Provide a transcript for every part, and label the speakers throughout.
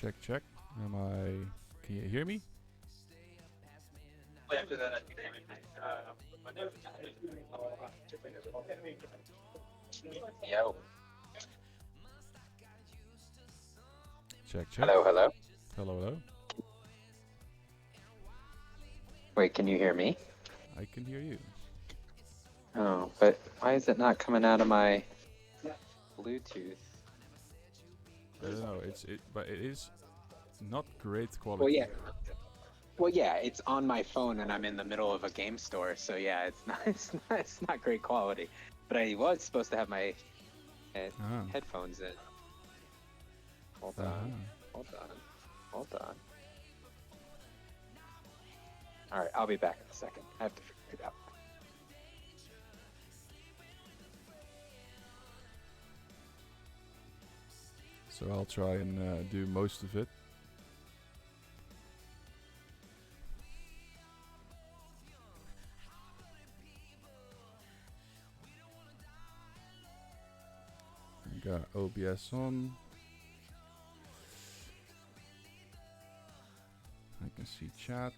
Speaker 1: Check, check. Am I? Can you hear me?
Speaker 2: Yo.
Speaker 1: Check, check.
Speaker 2: Hello, hello.
Speaker 1: Hello, hello.
Speaker 2: Wait, can you hear me?
Speaker 1: I can hear you.
Speaker 2: Oh, but why is it not coming out of my Bluetooth?
Speaker 1: I don't know. But it is not great
Speaker 2: Well,
Speaker 1: quality.
Speaker 2: yeah. Well, yeah, it's on my phone and I'm in the middle of a game store, so yeah, it's not great quality. But I was supposed to have my
Speaker 1: Ah.
Speaker 2: headphones in. Hold on, hold on, hold on. All right, I'll be back in a second. I have to figure it out.
Speaker 1: So I'll try and do most of it. I got OBS on. I can see chat.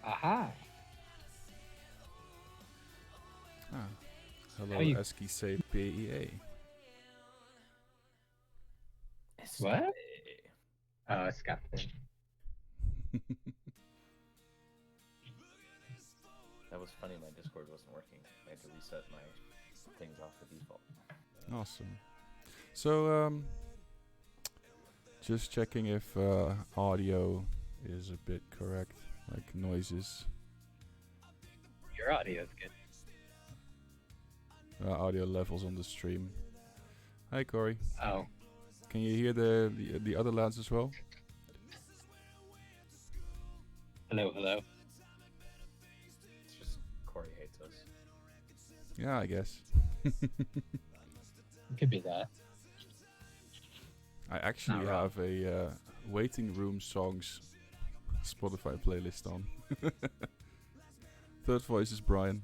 Speaker 3: Aha.
Speaker 1: Ah. Hello,
Speaker 3: How you-
Speaker 1: Esquisse PEA.
Speaker 3: What? Oh, escape.
Speaker 4: That was funny, my Discord wasn't working. I had to reset my things off the default.
Speaker 1: Awesome. So, just checking if audio is a bit correct, like noises.
Speaker 3: Your audio's good.
Speaker 1: Audio levels on the stream. Hi, Corey.
Speaker 3: Oh,
Speaker 1: Can you hear the other lads as well?
Speaker 3: hello, hello.
Speaker 4: It's just Corey hates us.
Speaker 1: Yeah, I guess.
Speaker 3: It could be that.
Speaker 1: I actually
Speaker 3: Not wrong.
Speaker 1: have a waiting room songs Spotify playlist on. Third voice is Brian.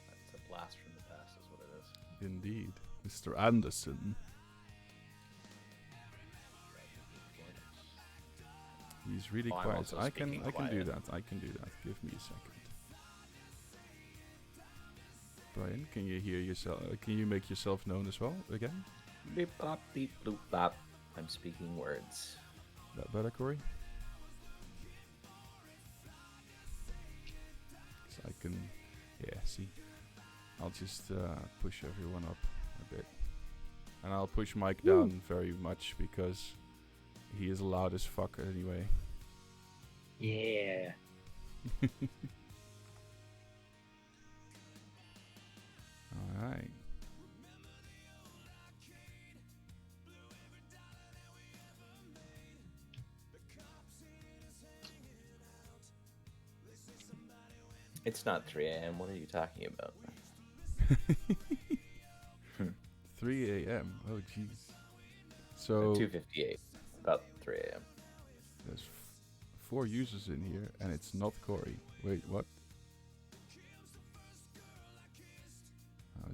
Speaker 4: That's a blast from the past, is what it is.
Speaker 1: Indeed, Mr. Anderson. He's really
Speaker 4: Oh, I'm
Speaker 1: quiet.
Speaker 4: also
Speaker 1: I can
Speaker 4: speaking
Speaker 1: do
Speaker 4: quiet.
Speaker 1: that. I can do that. Give me a second. Brian, can you hear yourself? Can you make yourself known as well again?
Speaker 4: Beep bop beep bloop bop. I'm speaking words.
Speaker 1: That better, Corey? So I can, yeah. See, I'll just push everyone up a bit, and I'll push Mike down very much because he is loud as fuck anyway.
Speaker 3: Yeah.
Speaker 1: Alright.
Speaker 4: It's not 3 a.m. What are you talking about?
Speaker 1: 3 a.m. Oh, jeez. So
Speaker 4: 2:58. About 3 a.m.
Speaker 1: there's 4 users in here, and it's not Corey. Wait, what? How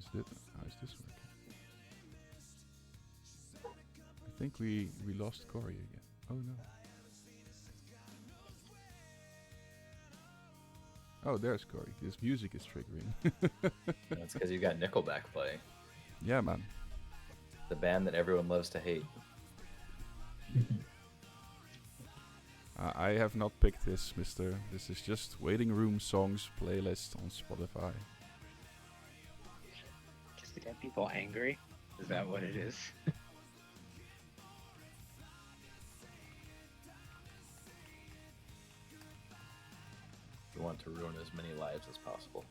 Speaker 1: is this working? I think we lost Corey again. Oh no. Oh, there's Corey. This music is triggering.
Speaker 4: That's because you got Nickelback playing.
Speaker 1: Yeah, man.
Speaker 4: The band that everyone loves to hate.
Speaker 1: I have not picked this, mister. This is just waiting room songs playlist on Spotify.
Speaker 3: To get people angry? Is that what it is?
Speaker 4: We want to ruin as many lives as possible.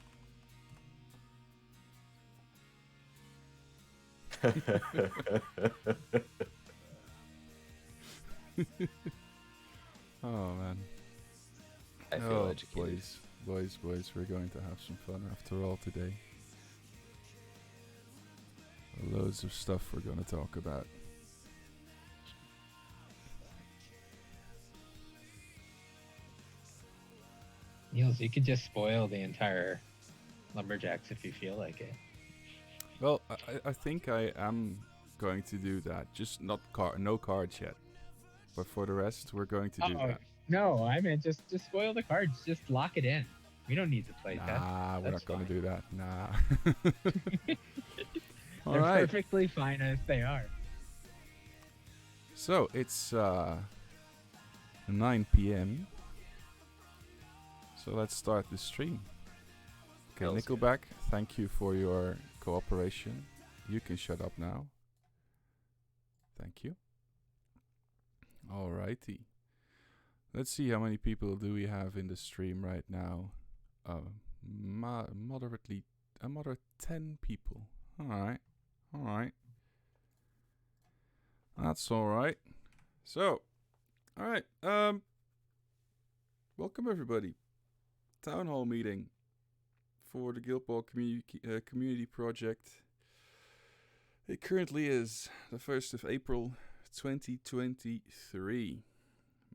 Speaker 1: Oh man.
Speaker 4: I feel
Speaker 1: Oh,
Speaker 4: educated.
Speaker 1: boys, we're going to have some fun after all today. Loads of stuff we're going to talk about.
Speaker 3: Niels, you could just spoil the entire Lumberjacks if you feel like it.
Speaker 1: Well, I think I am going to do that. Just no cards yet. But for the rest, we're going to do that.
Speaker 3: No, I meant just spoil the cards. Just lock it in. We don't need to play test.
Speaker 1: Nah, we're not
Speaker 3: That's
Speaker 1: going to
Speaker 3: fine.
Speaker 1: do that. Nah. All
Speaker 3: They're
Speaker 1: right.
Speaker 3: perfectly fine as they are.
Speaker 1: So it's 9 p.m. So let's start the stream. Okay,
Speaker 4: Hells yeah.
Speaker 1: Nickelback, thank you for your cooperation. You can shut up now. Thank you. Alrighty. Let's see how many people do we have in the stream right now. Moderate 10 people. Alright. That's alright. So, alright. Welcome everybody. Town hall meeting for the Guild Ball community project. It currently is the 1st of April 2023.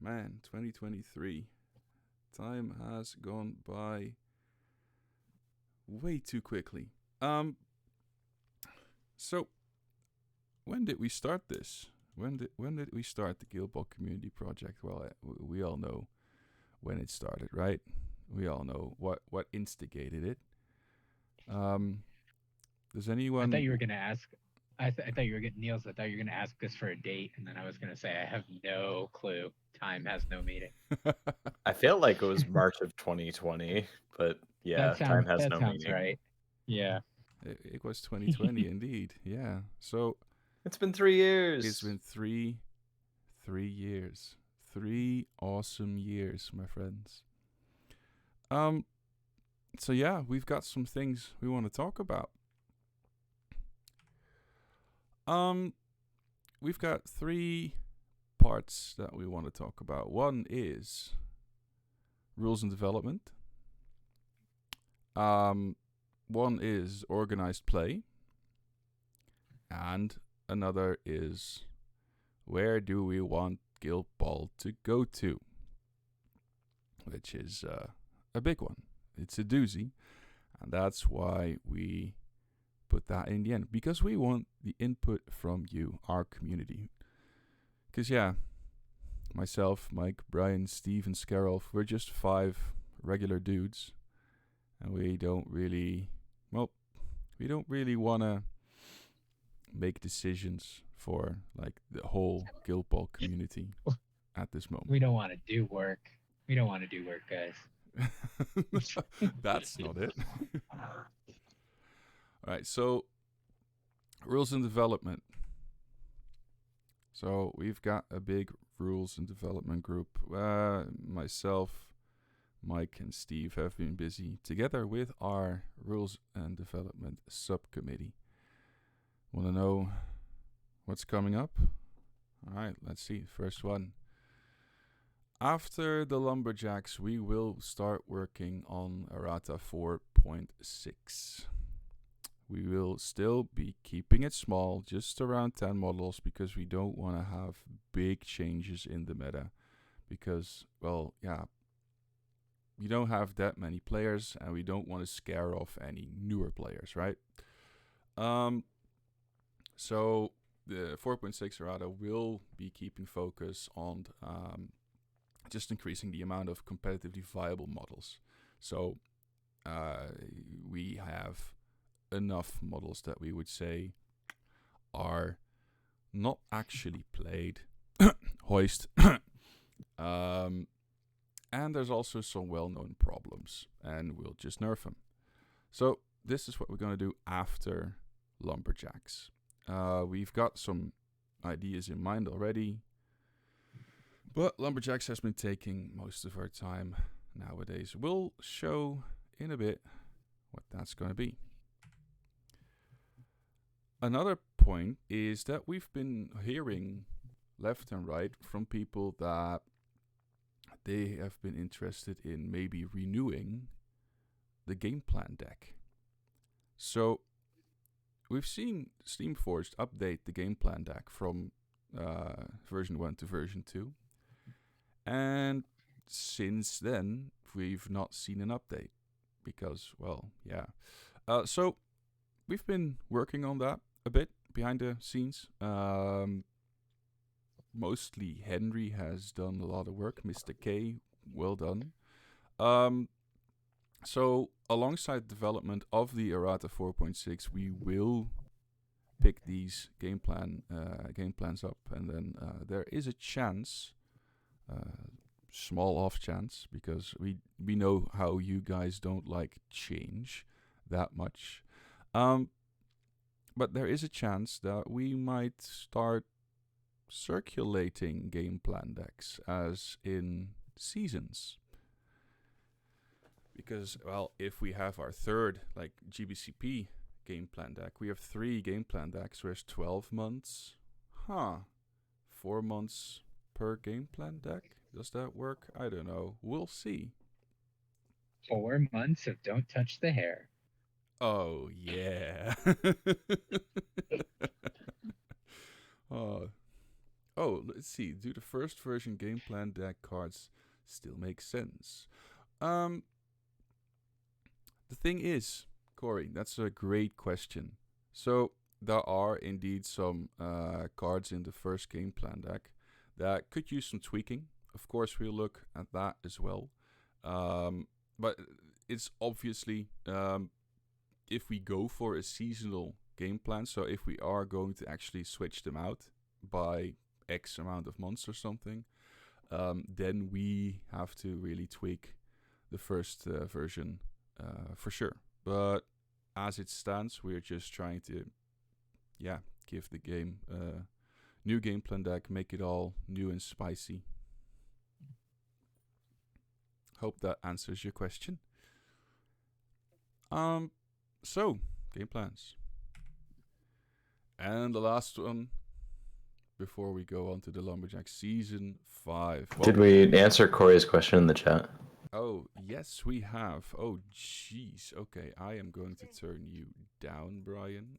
Speaker 1: Man, 2023. Time has gone by way too quickly. So when did we start this? When did we start the Guild Ball community project? Well, we all know when it started, right? We all know what instigated it. Does anyone?
Speaker 3: I thought you were gonna ask. I thought you were getting Niels. I thought you were gonna ask us for a date, and then I was gonna say I have no clue. Time has no meaning.
Speaker 4: I feel like it was March of 2020, but yeah, time has no
Speaker 3: sounds
Speaker 4: meaning.
Speaker 3: right. Yeah.
Speaker 1: It was 2020 indeed. Yeah. So
Speaker 4: It's been 3 years.
Speaker 1: it's been three years. 3 awesome years, my friends. So yeah, we've got some things we want to talk about. We've got 3 parts that we want to talk about. One is rules and development. One is organized play. And another is where do we want Guild Ball to go to? Which is a big one. It's a doozy. And that's why we put that in the end. Because we want the input from you, our community. Because yeah, myself, Mike, Brian, Steve, and Scarolf, we're just 5 regular dudes. And we don't really want to make decisions for like the whole Guild Ball community at this moment.
Speaker 3: We don't want to do work. We don't want to do work, guys.
Speaker 1: That's not it. All right, so rules and development. So we've got a big rules and development group. Myself, Mike, and Steve have been busy together with our rules and development subcommittee. Want to know what's coming up? All right, let's see. First one. After the Lumberjacks, we will start working on Errata 4.6. We will still be keeping it small, just around 10 models, because we don't want to have big changes in the meta. Because, well, yeah, we don't have that many players, and we don't want to scare off any newer players, right? So the 4.6 Errata will be keeping focus on just increasing the amount of competitively viable models. So we have enough models that we would say are not actually played. Hoist. And there's also some well-known problems, and we'll just nerf them. So this is what we're going to do after Lumberjacks. We've got some ideas in mind already, but Lumberjacks has been taking most of our time nowadays. We'll show in a bit what that's going to be. Another point is that we've been hearing left and right from people that they have been interested in maybe renewing the game plan deck. So we've seen Steamforged update the game plan deck from version 1 to version 2. And since then, we've not seen an update. Because, well, yeah. So we've been working on that a bit behind the scenes. Mostly Henry has done a lot of work. Mr. K, well done. So alongside development of the Errata 4.6, we will pick these game plans up, and then there is a chance, small off chance, because we know how you guys don't like change that much. But there is a chance that we might start circulating game plan decks as in seasons. Because, well, if we have our third, like, GBCP game plan deck, we have 3 game plan decks, there's 12 months. 4 months per game plan deck? Does that work? I don't know. We'll see.
Speaker 3: 4 months of Don't Touch the Hair.
Speaker 1: Oh, yeah. Oh, let's see. Do the first version game plan deck cards still make sense? The thing is, Corey, that's a great question. So there are indeed some cards in the first game plan deck that could use some tweaking. Of course, we'll look at that as well. But it's obviously, if we go for a seasonal game plan, so if we are going to actually switch them out by X amount of months or something, then we have to really tweak the first version for sure. But as it stands, we're just trying to, give the game new game plan deck, make it all new and spicy. Hope that answers your question. So, game plans. And the last one, before we go on to the Lumberjack Season 5.
Speaker 4: Did we answer Corey's question in the chat?
Speaker 1: Oh, yes, we have. Oh, jeez. Okay, I am going to turn you down, Brian.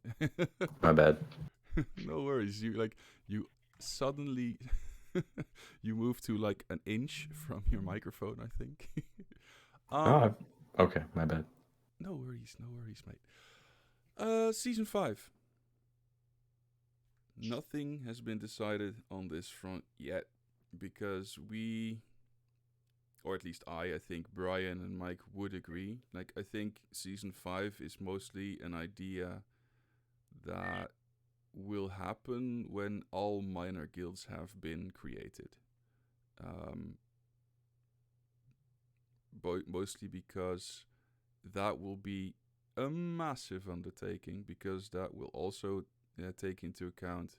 Speaker 4: My bad.
Speaker 1: No worries. You suddenly you moved to like an inch from your microphone, I think.
Speaker 4: Okay, my bad.
Speaker 1: No worries, mate. Season 5. Nothing has been decided on this front yet, because or at least I think Brian and Mike would agree. Like, I think Season 5 is mostly an idea that will happen when all minor guilds have been created. Mostly because that will be a massive undertaking, because that will also take into account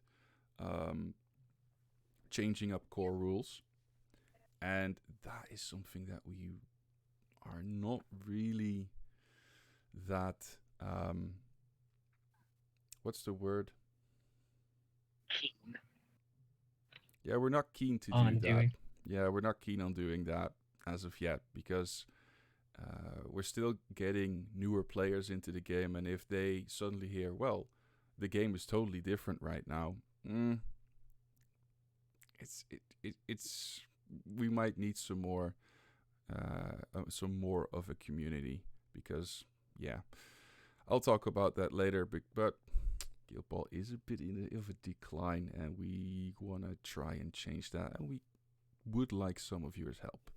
Speaker 1: changing up core rules. And that is something that we are not really that... what's the word?
Speaker 3: Keen.
Speaker 1: Yeah, we're not keen to do that. Yeah, we're not keen on doing that as of yet, because we're still getting newer players into the game, and if they suddenly hear, well, the game is totally different right now, it's we might need some more of a community, because I'll talk about that later. But Guild Ball is a bit of a decline, and we want to try and change that, and we would like some of your help.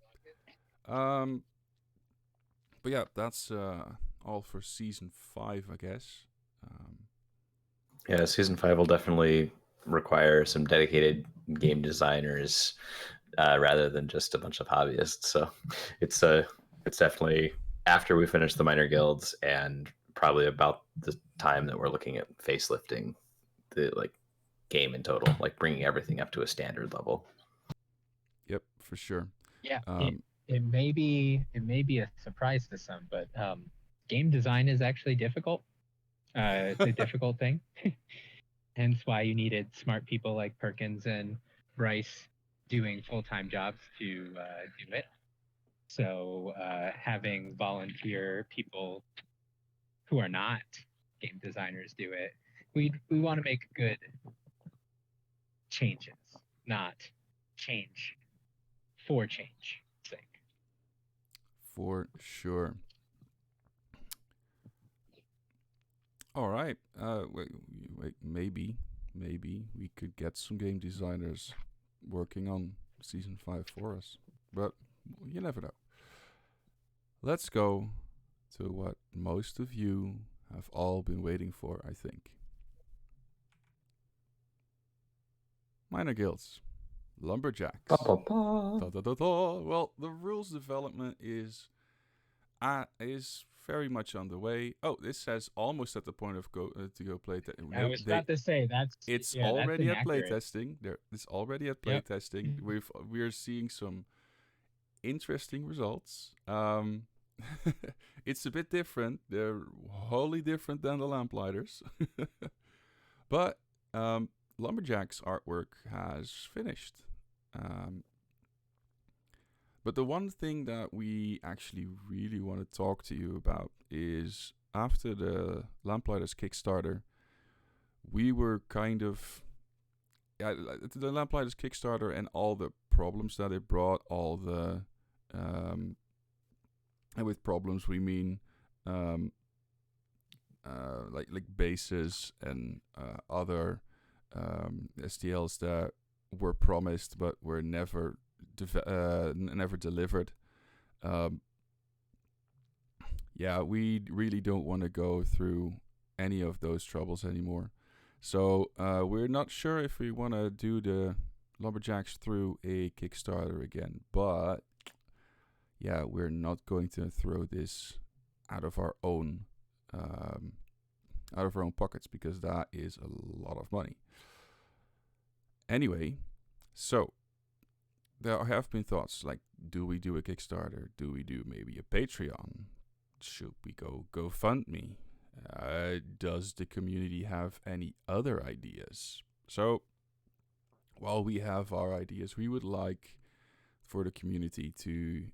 Speaker 1: But yeah, that's all for Season 5, I guess.
Speaker 4: Season 5 will definitely require some dedicated game designers rather than just a bunch of hobbyists. So it's definitely after we finish the minor guilds and probably about the time that we're looking at facelifting the like game in total, like bringing everything up to a standard level.
Speaker 1: Yep, for sure.
Speaker 3: Yeah,
Speaker 1: Um,
Speaker 3: it may be a surprise to some, but game design is actually difficult. It's a difficult thing. Hence why you needed smart people like Perkins and Bryce doing full-time jobs to do it. So having volunteer people who are not game designers do it, we want to make good changes, not change for change sake.
Speaker 1: for sure. All right. Maybe we could get some game designers working on season 5 for us, but you never know. Let's go to what most of you have all been waiting for, I think. Minor guilds, lumberjacks.
Speaker 4: Ba, ba, ba.
Speaker 1: Da, da, da, da. Well, the rules development is very much on the way. Oh, this says almost at the point of go play.
Speaker 3: I was about to say
Speaker 1: It's
Speaker 3: yeah,
Speaker 1: already
Speaker 3: that's
Speaker 1: at
Speaker 3: inaccurate.
Speaker 1: playtesting. It's already at
Speaker 3: Yep.
Speaker 1: playtesting. We're seeing some interesting results. It's a bit different. They're wholly different than the Lamplighters. But Lumberjack's artwork has finished. But the one thing that we actually really want to talk to you about is after the Lamplighters Kickstarter, we were kind of... Yeah, the Lamplighters Kickstarter and all the problems that it brought, all the... and with problems we mean like bases and other STLs that were promised but were never never delivered. Yeah, we really don't want to go through any of those troubles anymore. So we're not sure if we want to do the Lumberjacks through a Kickstarter again, but yeah, we're not going to throw this out of our own pockets, because that is a lot of money. Anyway, so there have been thoughts like, do we do a Kickstarter? Do we do maybe a Patreon? Should we go GoFundMe? Does the community have any other ideas? So, while we have our ideas, we would like for the community to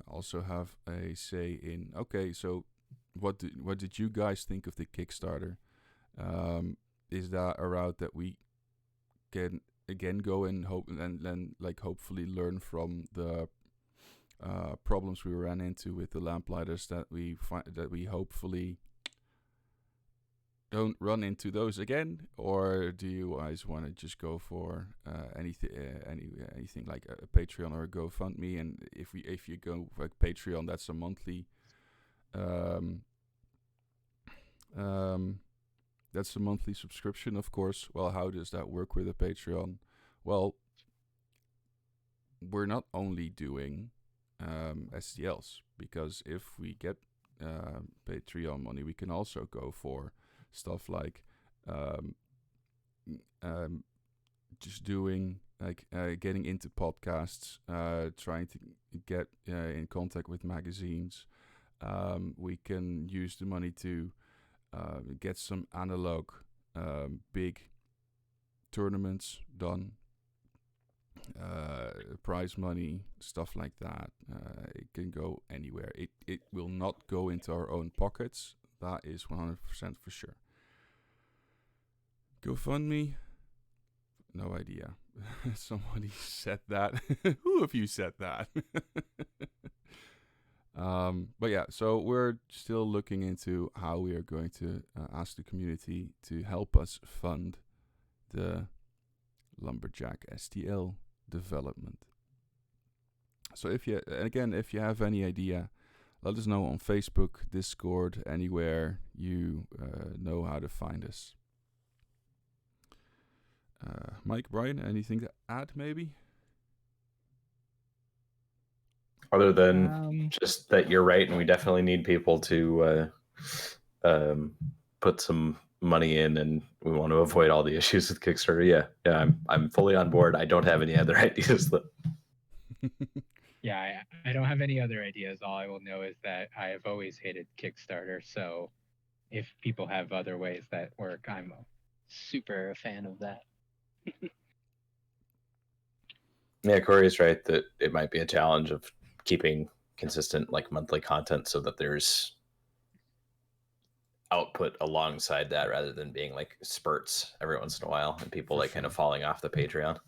Speaker 1: also have a say in, okay, so what did you guys think of the Kickstarter? Is that a route that we can again go and hopefully learn from the problems we ran into with the Lamplighters, that we hopefully don't run into those again? Or do you guys want to just go for anything like a Patreon or a GoFundMe? And if you go for Patreon, that's a monthly that's a monthly subscription, of course. Well, how does that work with a Patreon? Well, we're not only doing STLs, because if we get Patreon money, we can also go for stuff like just doing like getting into podcasts, trying to get in contact with magazines. We can use the money to get some analog big tournaments done, prize money, stuff like that. It can go anywhere. It will not go into our own pockets. That is 100% for sure. GoFundMe, no idea. Somebody said that. Who have you said that? But yeah, so we're still looking into how we are going to ask the community to help us fund the Lumberjack STL development. So if you have any idea, let us know on Facebook, Discord, anywhere you know how to find us. Mike, Brian, anything to add maybe?
Speaker 4: Other than just that you're right, and we definitely need people to put some money in, and we want to avoid all the issues with Kickstarter. Yeah, I'm fully on board. I don't have any other ideas though.
Speaker 3: Yeah, I don't have any other ideas. All I will know is that I have always hated Kickstarter. So if people have other ways that work, I'm a super fan of that.
Speaker 4: Yeah, Corey's right that it might be a challenge of keeping consistent like monthly content so that there's output alongside that rather than being like spurts every once in a while and people
Speaker 1: For
Speaker 4: like kind of
Speaker 1: sure.
Speaker 4: falling off the Patreon.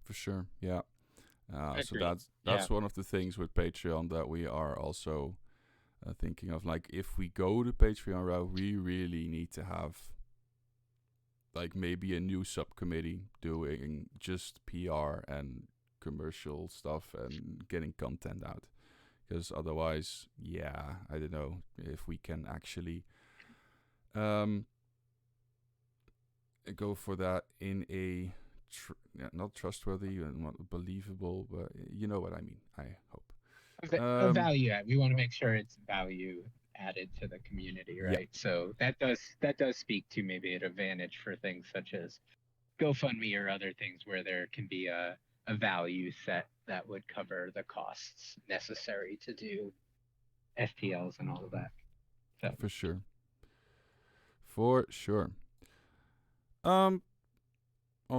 Speaker 1: For sure, yeah. So
Speaker 3: Agreed.
Speaker 1: that's one of the things with Patreon that we are also thinking of. Like, if we go the Patreon route, we really need to have like maybe a new subcommittee doing just PR and commercial stuff and getting content out. Because otherwise, yeah, I don't know if we can actually go for that in a not trustworthy and not believable, but you know what I mean. I hope.
Speaker 3: A value add. We want to make sure it's value added to the community,
Speaker 1: Yeah.
Speaker 3: right? So that does speak to maybe an advantage for things such as GoFundMe or other things where there can be a value set that would cover the costs necessary to do STLs and all of that. So
Speaker 1: For sure. For sure. All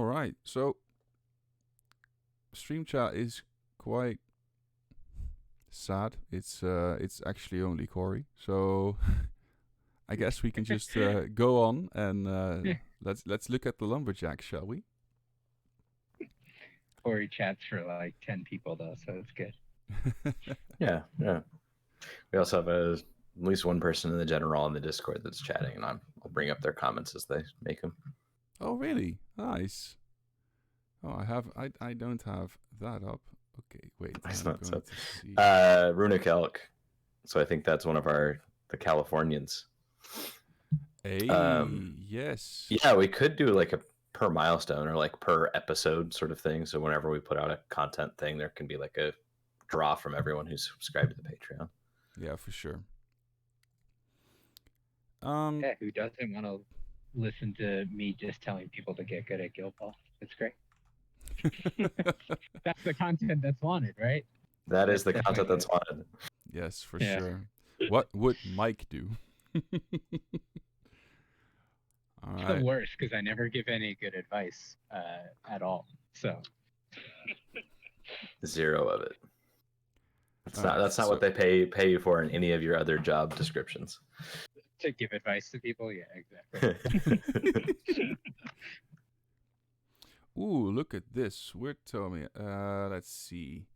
Speaker 1: right. So stream chat is quite sad. It's actually only Corey. So I guess we can just go on and let's look at the lumberjack, shall we?
Speaker 3: Corey chats for like 10 people though, so it's good.
Speaker 4: Yeah. We also have at least one person in the general on the Discord that's chatting, and I'll bring up their comments as they make them.
Speaker 1: Oh, really? Nice. Oh, I don't have that up. Okay, wait.
Speaker 4: It's
Speaker 1: I'm
Speaker 4: not
Speaker 1: going
Speaker 4: so.
Speaker 1: to see.
Speaker 4: Runic Elk. So I think that's one of the Californians.
Speaker 1: Hey, yes.
Speaker 4: Yeah, we could do like a per milestone or like per episode sort of thing. So whenever we put out a content thing, there can be like a draw from everyone who's subscribed to the Patreon.
Speaker 1: Yeah, for sure.
Speaker 3: Yeah, who doesn't want to listen to me just telling people to get good at Guild Ball? It's great. That's the content that's wanted, right?
Speaker 4: That is the
Speaker 3: That's
Speaker 4: content
Speaker 3: definitely
Speaker 4: that's wanted.
Speaker 1: Yes, for
Speaker 3: Yeah.
Speaker 1: sure. What would Mike do? All
Speaker 3: It's
Speaker 1: right.
Speaker 3: the worst because I never give any good advice at all. So
Speaker 4: Zero of it.
Speaker 1: Alright,
Speaker 4: That's not what they pay you for in any of your other job descriptions.
Speaker 3: to give advice to people, yeah, exactly.
Speaker 1: Ooh, look at this. Weird Tommy. Let's see.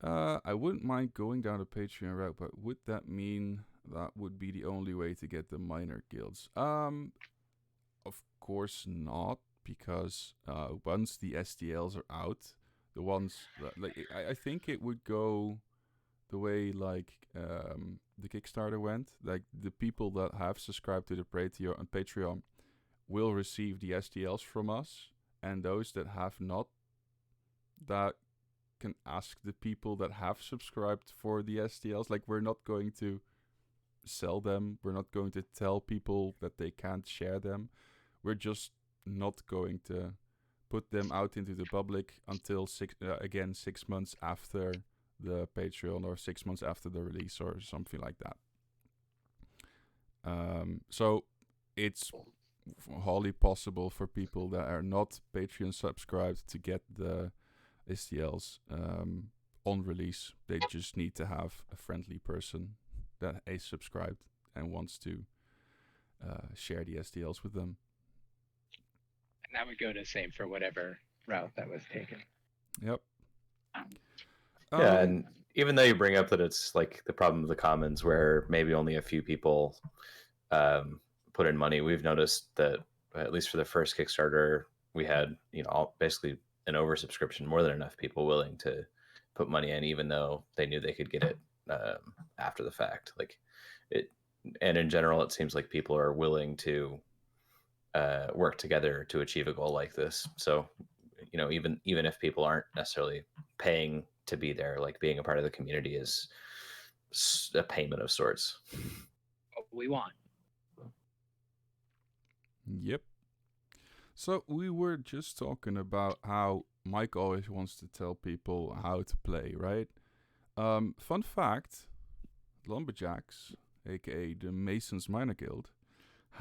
Speaker 1: I wouldn't mind going down the Patreon route, but would that mean that would be the only way to get the minor guilds? Of course not, because once the STLs are out, the ones like I think it would go the way like the Kickstarter went. Like the people that have subscribed to the Patreon will receive the STLs from us, and those that have not, that can ask the people that have subscribed for the STLs. Like, we're not going to sell them. We're not going to tell people that they can't share them. We're just not going to put them out into the public until 6 months after the Patreon, or 6 months after the release, or something like that. So it's wholly possible for people that are not Patreon subscribed to get the STLs on release. They just need to have a friendly person that is subscribed and wants to share the STLs with them.
Speaker 3: And that would go the same for whatever route that was taken.
Speaker 1: Yep.
Speaker 4: Yeah, and even though you bring up that it's like the problem of the commons where maybe only a few people put in money, we've noticed that at least for the first Kickstarter, we had basically an oversubscription, more than enough people willing to put money in, even though they knew they could get it after the fact. Like it, and in general, it seems like people are willing to work together to achieve a goal like this. So, even if people aren't necessarily paying to be there, like being a part of the community is a payment of sorts.
Speaker 3: What we want.
Speaker 1: Yep. So we were just talking about how Mike always wants to tell people how to play, right? Fun fact: Lumberjacks, aka the Masons Minor Guild,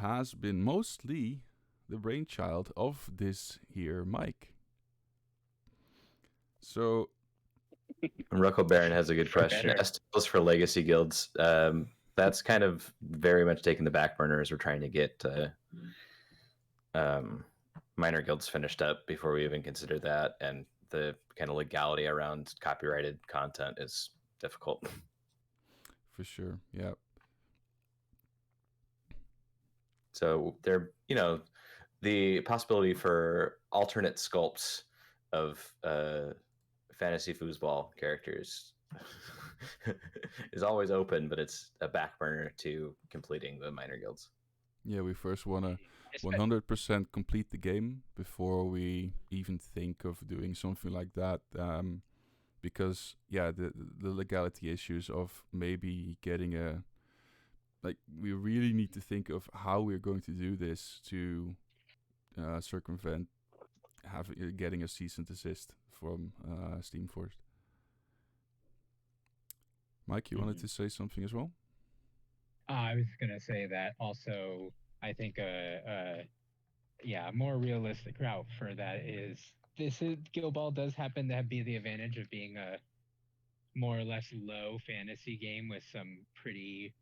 Speaker 1: has been mostly the brainchild of this here Mike. So
Speaker 4: Ruckel Baron has a good
Speaker 3: For
Speaker 4: question.
Speaker 3: better.
Speaker 4: STLs for legacy guilds. That's kind of very much taking the back burner as we're trying to get minor guilds finished up before we even consider that. And the kind of legality around copyrighted content is difficult.
Speaker 1: for sure, yeah.
Speaker 4: So there, the possibility for alternate sculpts of fantasy foosball characters is always open, but it's a back burner to completing the minor guilds.
Speaker 1: Yeah, we first wanna 100% complete the game before we even think of doing something like that. Because yeah, the legality issues of maybe getting a we really need to think of how we're going to do this to circumvent getting a cease and desist from Steamforged. Mike, you wanted to say something as well?
Speaker 3: I was gonna say that also. I think a more realistic route for that is Guild Ball does happen to be the advantage of being a more or less low fantasy game with some pretty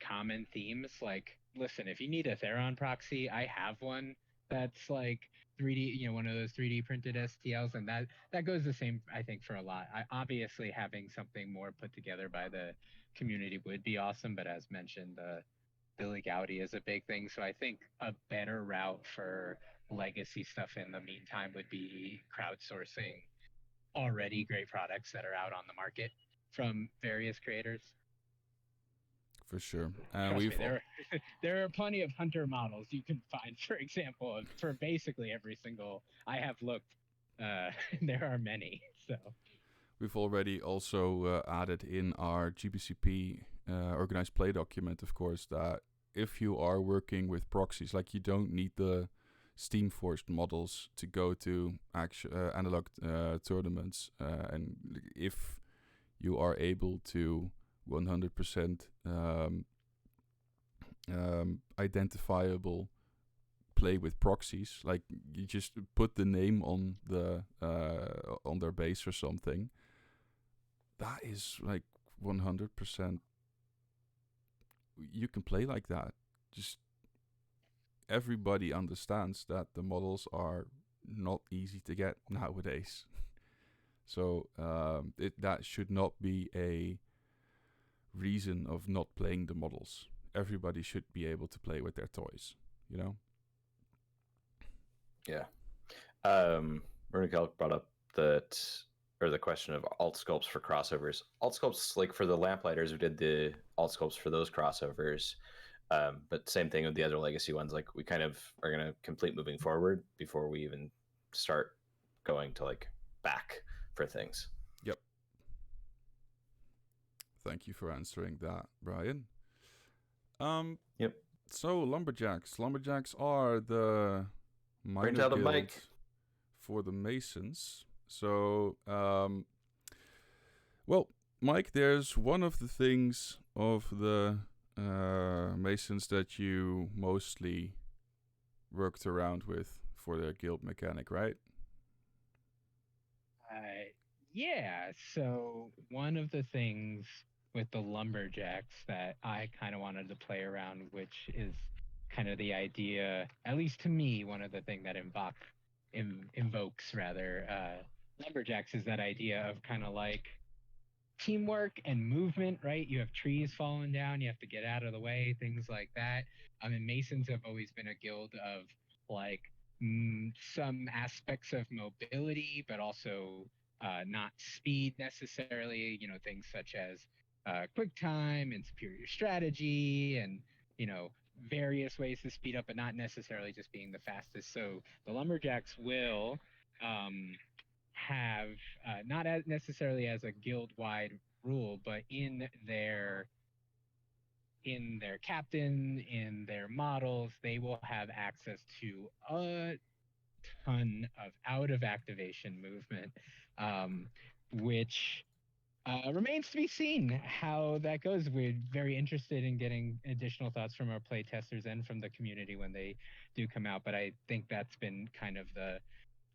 Speaker 3: common themes. Like, listen, if you need a Theron proxy, I have one that's like 3D, one of those 3D printed STLs, and that goes the same, I think, for a lot. Obviously having something more put together by the community would be awesome, but as mentioned, the legality is a big thing. So I think a better route for legacy stuff in the meantime would be crowdsourcing already great products that are out on the market from various creators.
Speaker 1: For sure.
Speaker 3: Trust me, there are plenty of hunter models you can find, for example, for basically every single. I have looked. There are many. So
Speaker 1: we've already also added in our GBCP organized play document, of course, that if you are working with proxies, like you don't need the Steamforged models to go to analog tournaments, and if you are able to 100% identifiable play with proxies, like you just put the name on the on their base or something, that is like 100% you can play like that. Just everybody understands that the models are not easy to get nowadays. So that should not be a reason of not playing the models. Everybody should be able to play with their toys,
Speaker 4: Yeah. Runikel brought up the question of alt sculpts for crossovers. Alt sculpts, like for the Lamplighters, we did the alt sculpts for those crossovers. But same thing with the other legacy ones. Like we kind of are going to complete moving forward before we even start going to like back for things.
Speaker 1: Yep. Thank you for answering that, Brian.
Speaker 4: Yep.
Speaker 1: So Lumberjacks are the minor guild
Speaker 4: Mike
Speaker 1: for the Masons. So, well, Mike, there's one of the things of the Masons that you mostly worked around with for their guild mechanic, right?
Speaker 3: Yeah. So one of the things with the Lumberjacks that I kind of wanted to play around, which is kind of the idea, at least to me, one of the things that invokes Lumberjacks is that idea of kind of like teamwork and movement, right? You have trees falling down, you have to get out of the way, things like that. I mean, Masons have always been a guild of like some aspects of mobility, but also not speed necessarily, things such as quick time and superior strategy and, various ways to speed up, but not necessarily just being the fastest. So the Lumberjacks will have not as necessarily as a guild-wide rule, but in their in their captain, in their models, they will have access to a ton of out of activation movement, which remains to be seen how that goes. We're very interested in getting additional thoughts from our play testers and from the community when they do come out. But I think that's been kind of the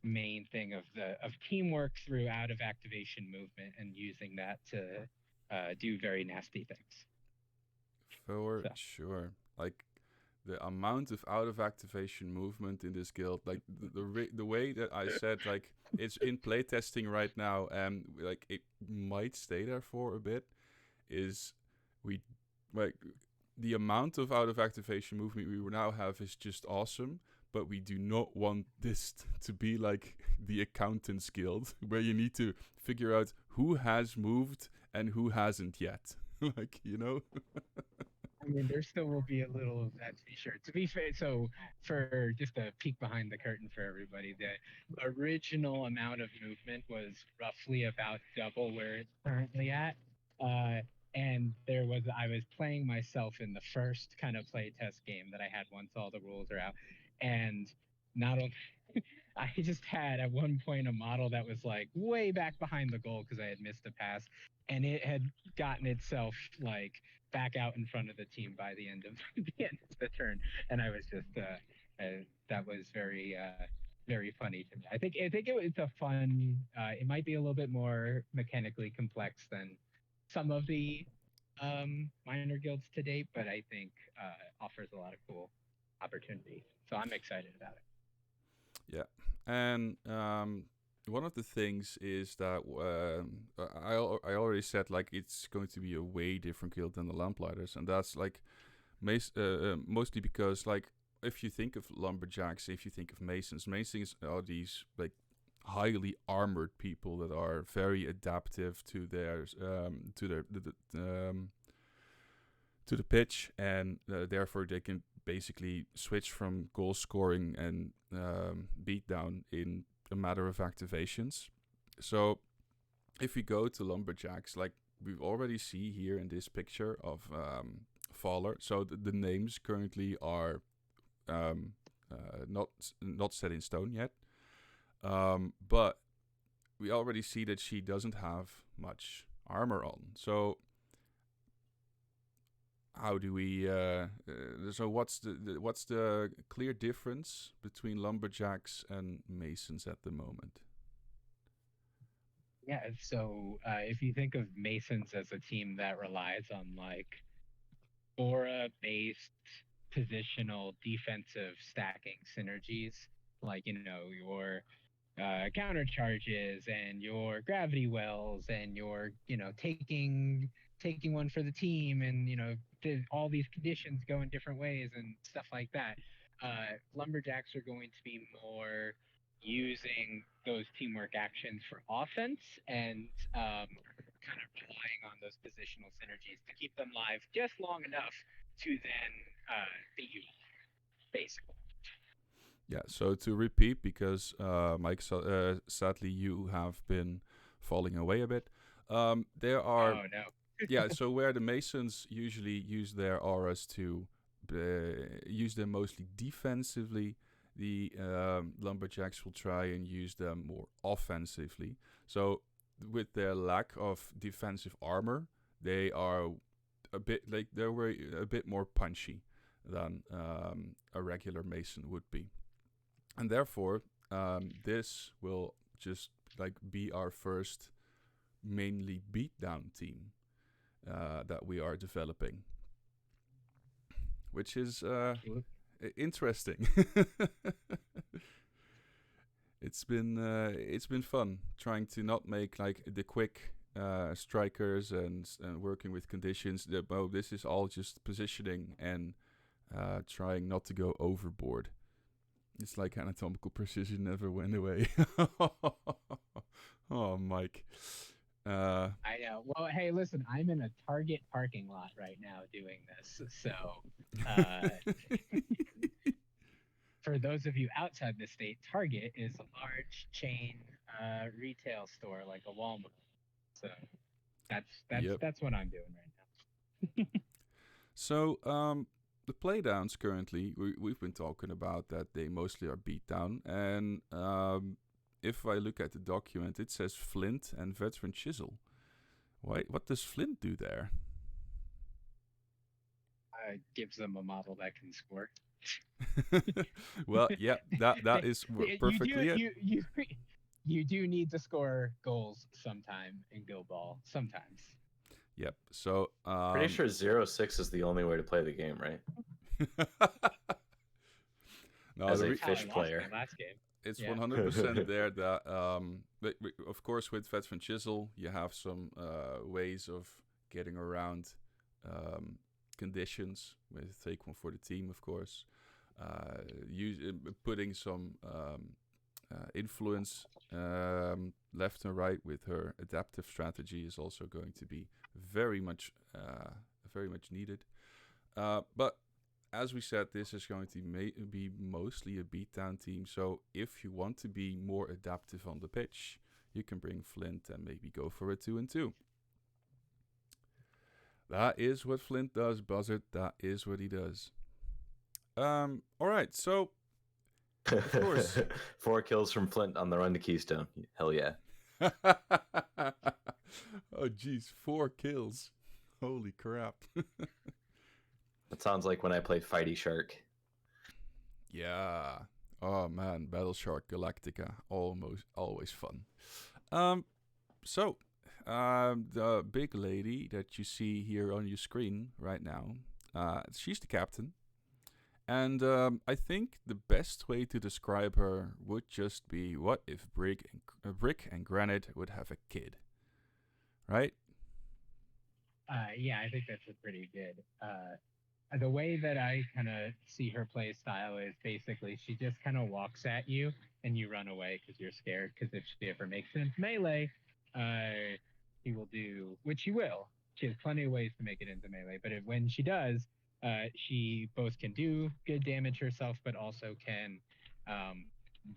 Speaker 3: main thing of teamwork through out of activation movement and using that to do very nasty things.
Speaker 1: For sure. Like the amount of out of activation movement in this guild, like the way that I said, like it's in playtesting right now, and like it might stay there for a bit, is we like the amount of out of activation movement we now have is just awesome. But we do not want this to be like the accountants guild, where you need to figure out who has moved and who hasn't yet. Like, you know.
Speaker 3: I mean, there still will be a little of that to be sure. To be fair, so for just a peek behind the curtain for everybody, the original amount of movement was roughly about double where it's currently at. And I was playing myself in the first kind of play test game that I had once all the rules are out. And not only, I just had at one point a model that was like way back behind the goal because I had missed a pass, and it had gotten itself like back out in front of the team by the end of the turn, and I was just that was very very funny to me. I think it's a fun. It might be a little bit more mechanically complex than some of the minor guilds to date, but I think offers a lot of cool opportunities. So I'm excited about it.
Speaker 1: Yeah, and one of the things is that I already said like it's going to be a way different guild than the Lamplighters, and that's like mostly because like if you think of lumberjacks, if you think of masons are these like highly armored people that are very adaptive to their to the pitch, and therefore they can basically switch from goal scoring and beatdown in a matter of activations. So if we go to lumberjacks, like we already see here in this picture of Faller, so the names currently are not set in stone yet, but we already see that she doesn't have much armor on. So how do we? So what's the clear difference between lumberjacks and masons at the moment?
Speaker 3: Yeah, so if you think of masons as a team that relies on like aura-based positional defensive stacking synergies, like your counter charges and your gravity wells and your taking one for the team, and all these conditions go in different ways and stuff like that. Lumberjacks are going to be more using those teamwork actions for offense and kind of relying on those positional synergies to keep them live just long enough to then beat you, basically.
Speaker 1: Yeah, so to repeat, because Mike, sadly you have been falling away a bit. There are...
Speaker 3: Oh, no.
Speaker 1: Yeah, so where the masons usually use their auras to use them mostly defensively, the lumberjacks will try and use them more offensively. So with their lack of defensive armor, they are a bit more punchy than a regular mason would be. And therefore, this will just like be our first mainly beatdown team that we are developing, which is interesting. It's been fun trying to not make like the quick strikers and working with conditions. This is all just positioning and trying not to go overboard. It's like anatomical precision never went away. Oh, Mike.
Speaker 3: I know. Well, hey, listen, I'm in a Target parking lot right now doing this. So for those of you outside the state, Target is a large chain retail store like a Walmart. So that's what I'm doing right now.
Speaker 1: So, the playdowns currently, we've been talking about that they mostly are beatdown. And if I look at the document, it says Flint and Veteran Chisel. What does Flint do there?
Speaker 3: Gives them a model that can score.
Speaker 1: Well, yeah, that is perfectly it.
Speaker 3: You do need to score goals sometime in Go Ball. Sometimes.
Speaker 1: Yep. So
Speaker 4: Pretty sure 0-6 is the only way to play the game, right?
Speaker 1: No,
Speaker 4: As a
Speaker 3: How I
Speaker 4: fish
Speaker 3: lost
Speaker 4: player.
Speaker 3: my last game.
Speaker 1: it's
Speaker 3: Yeah.
Speaker 1: 100% there that of course with Veteran Chisel you have some ways of getting around conditions with take one for the team, of course. Putting some influence left and right with her adaptive strategy is also going to be very much needed. But as we said, this is going to be mostly a beatdown team. So if you want to be more adaptive on the pitch, you can bring Flint and maybe go for a 2-2. That is what Flint does, Buzzard. That is what he does. All right, so of course.
Speaker 4: 4 kills from Flint on the run to Keystone. Hell yeah.
Speaker 1: Oh, geez, 4 kills. Holy crap.
Speaker 4: That sounds like when I played Fighty Shark.
Speaker 1: Yeah. Oh, man, Battle Shark Galactica. Always fun. So, the big lady that you see here on your screen right now, she's the captain. And I think the best way to describe her would just be, what if Brick and Granite would have a kid? Right?
Speaker 3: Yeah, I think that's a pretty good. The way that I kind of see her play style is basically she just kind of walks at you and you run away because you're scared. Because if she ever makes it into melee, she will do, which she will. She has plenty of ways to make it into melee. But when she does, she both can do good damage herself, but also can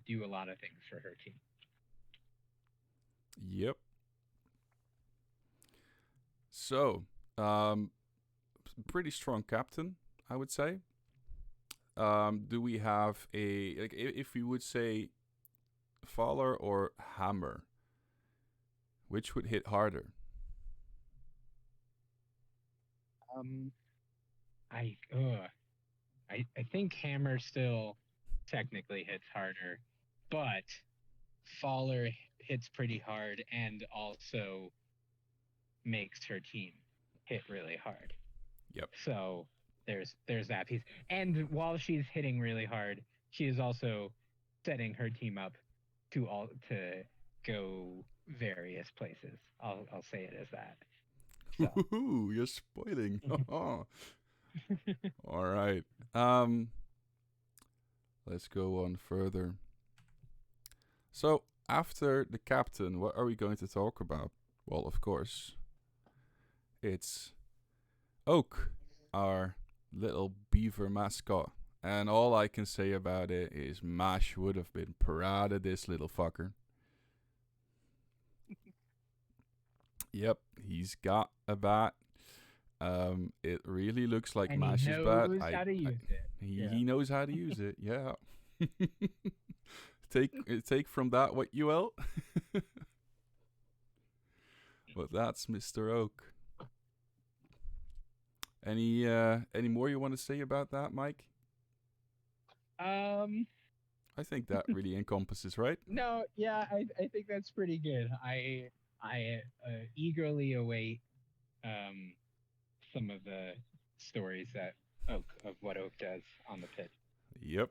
Speaker 3: do a lot of things for her team.
Speaker 1: Yep. So, pretty strong captain, I would say. Do we have if we would say Faller or Hammer, which would hit harder?
Speaker 3: I think Hammer still technically hits harder, but Faller hits pretty hard and also makes her team hit really hard.
Speaker 1: Yep.
Speaker 3: So there's that piece. And while she's hitting really hard, she is also setting her team up to go various places. I'll say it as that. So.
Speaker 1: Ooh, you're spoiling. All right. Let's go on further. So, after the captain, what are we going to talk about? Well, of course, it's Oak, our little beaver mascot. And all I can say about it is Mash would have been proud of this little fucker. Yep, he's got a bat. It really looks like
Speaker 3: and
Speaker 1: Mash's bat.
Speaker 3: He knows how to use it.
Speaker 1: He knows how to use it. Yeah. Take from that what you will. But that's Mr. Oak. Any more you want to say about that, Mike? I think that really encompasses, right?
Speaker 3: No, yeah, I think that's pretty good. I eagerly await some of the stories of what Oak does on the pitch.
Speaker 1: Yep.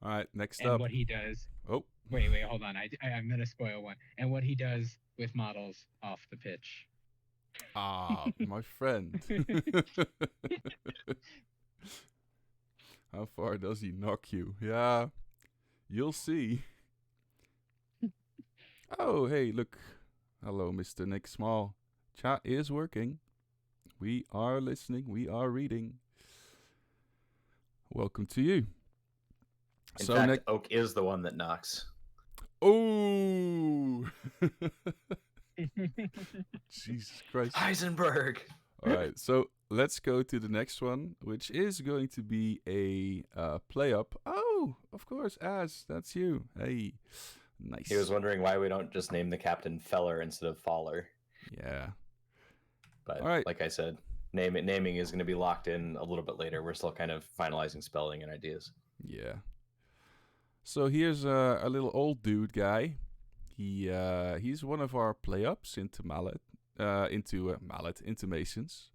Speaker 1: All right, next
Speaker 3: and
Speaker 1: up.
Speaker 3: What he does.
Speaker 1: Oh.
Speaker 3: Wait, hold on. I'm gonna spoil one. And what he does with models off the pitch.
Speaker 1: Ah, my friend. How far does he knock you? Yeah, you'll see. Oh, hey, look. Hello, Mr. Nick Small. Chat is working. We are listening. We are reading. Welcome to you.
Speaker 4: In fact, Oak is the one that knocks.
Speaker 1: Oh! Jesus Christ.
Speaker 4: Heisenberg!
Speaker 1: All right, so let's go to the next one, which is going to be a play up. Oh, of course, Az, that's you. Hey, nice.
Speaker 4: He was wondering why we don't just name the captain Feller instead of Faller.
Speaker 1: Yeah.
Speaker 4: But
Speaker 1: All right.
Speaker 4: like I said, naming is going to be locked in a little bit later. We're still kind of finalizing spelling and ideas.
Speaker 1: Yeah. So here's a little old dude guy. He's one of our play ups into Mallet, into Masons.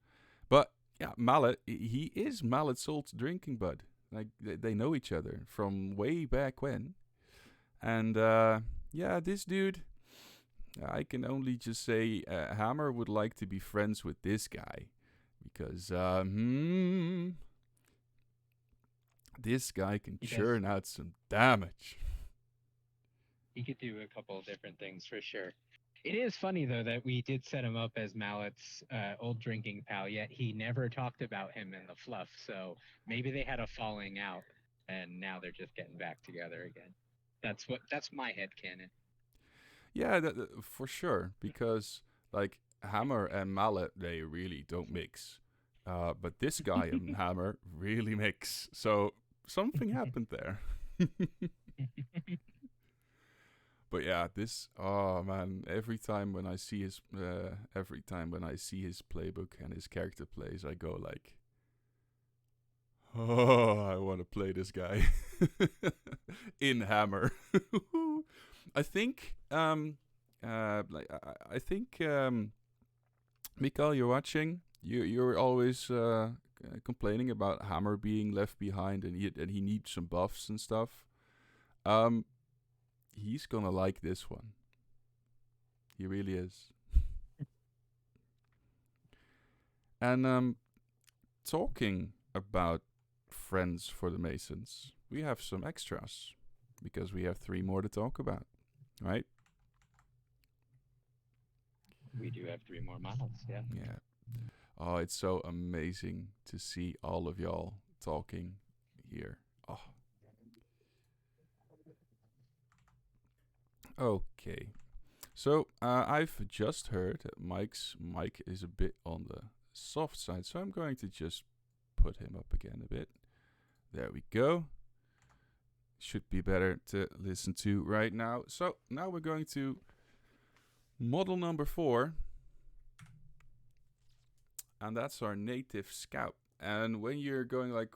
Speaker 1: But yeah, Mallet, he is Mallet's old drinking bud. Like they know each other from way back when. And yeah, this dude, I can only just say Hammer would like to be friends with this guy because this guy can churn out some damage.
Speaker 3: He could do a couple of different things for sure. It is funny though that we did set him up as Mallet's old drinking pal, yet he never talked about him in the fluff. So maybe they had a falling out, and now they're just getting back together again. That's my headcanon.
Speaker 1: Yeah, for sure. Because like Hammer and Mallet, they really don't mix. But this guy and Hammer really mix. So something happened there. But yeah, oh man, every time when I see his playbook and his character plays, I go like, oh, I want to play this guy in Hammer. I think Mikael, you're watching. You're always complaining about Hammer being left behind and he needs some buffs and stuff. He's gonna like this one. He really is. And talking about friends for the Masons, we have some extras because we have 3 more to talk about, right?
Speaker 3: We do have 3 more models, yeah.
Speaker 1: Yeah. Oh, it's so amazing to see all of y'all talking here. Oh. Okay. So I've just heard that Mike's mic is a bit on the soft side, so I'm going to just put him up again a bit. There we go. Should be better to listen to right now. So now we're going to model number 4. And that's our native scout. And when you're going like,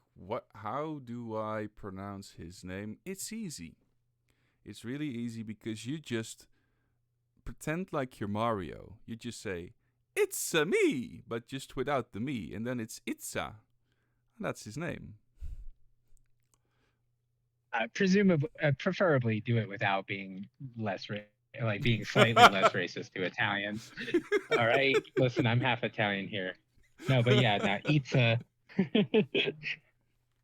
Speaker 1: how do I pronounce his name? It's easy. It's really easy because you just pretend like you're Mario. You just say, "It's a me," but just without the me. And then it's Itza. And that's his name.
Speaker 3: Preferably do it without being being slightly less racist to Italians. All right, listen, I'm half Italian here. No, but yeah, Itza.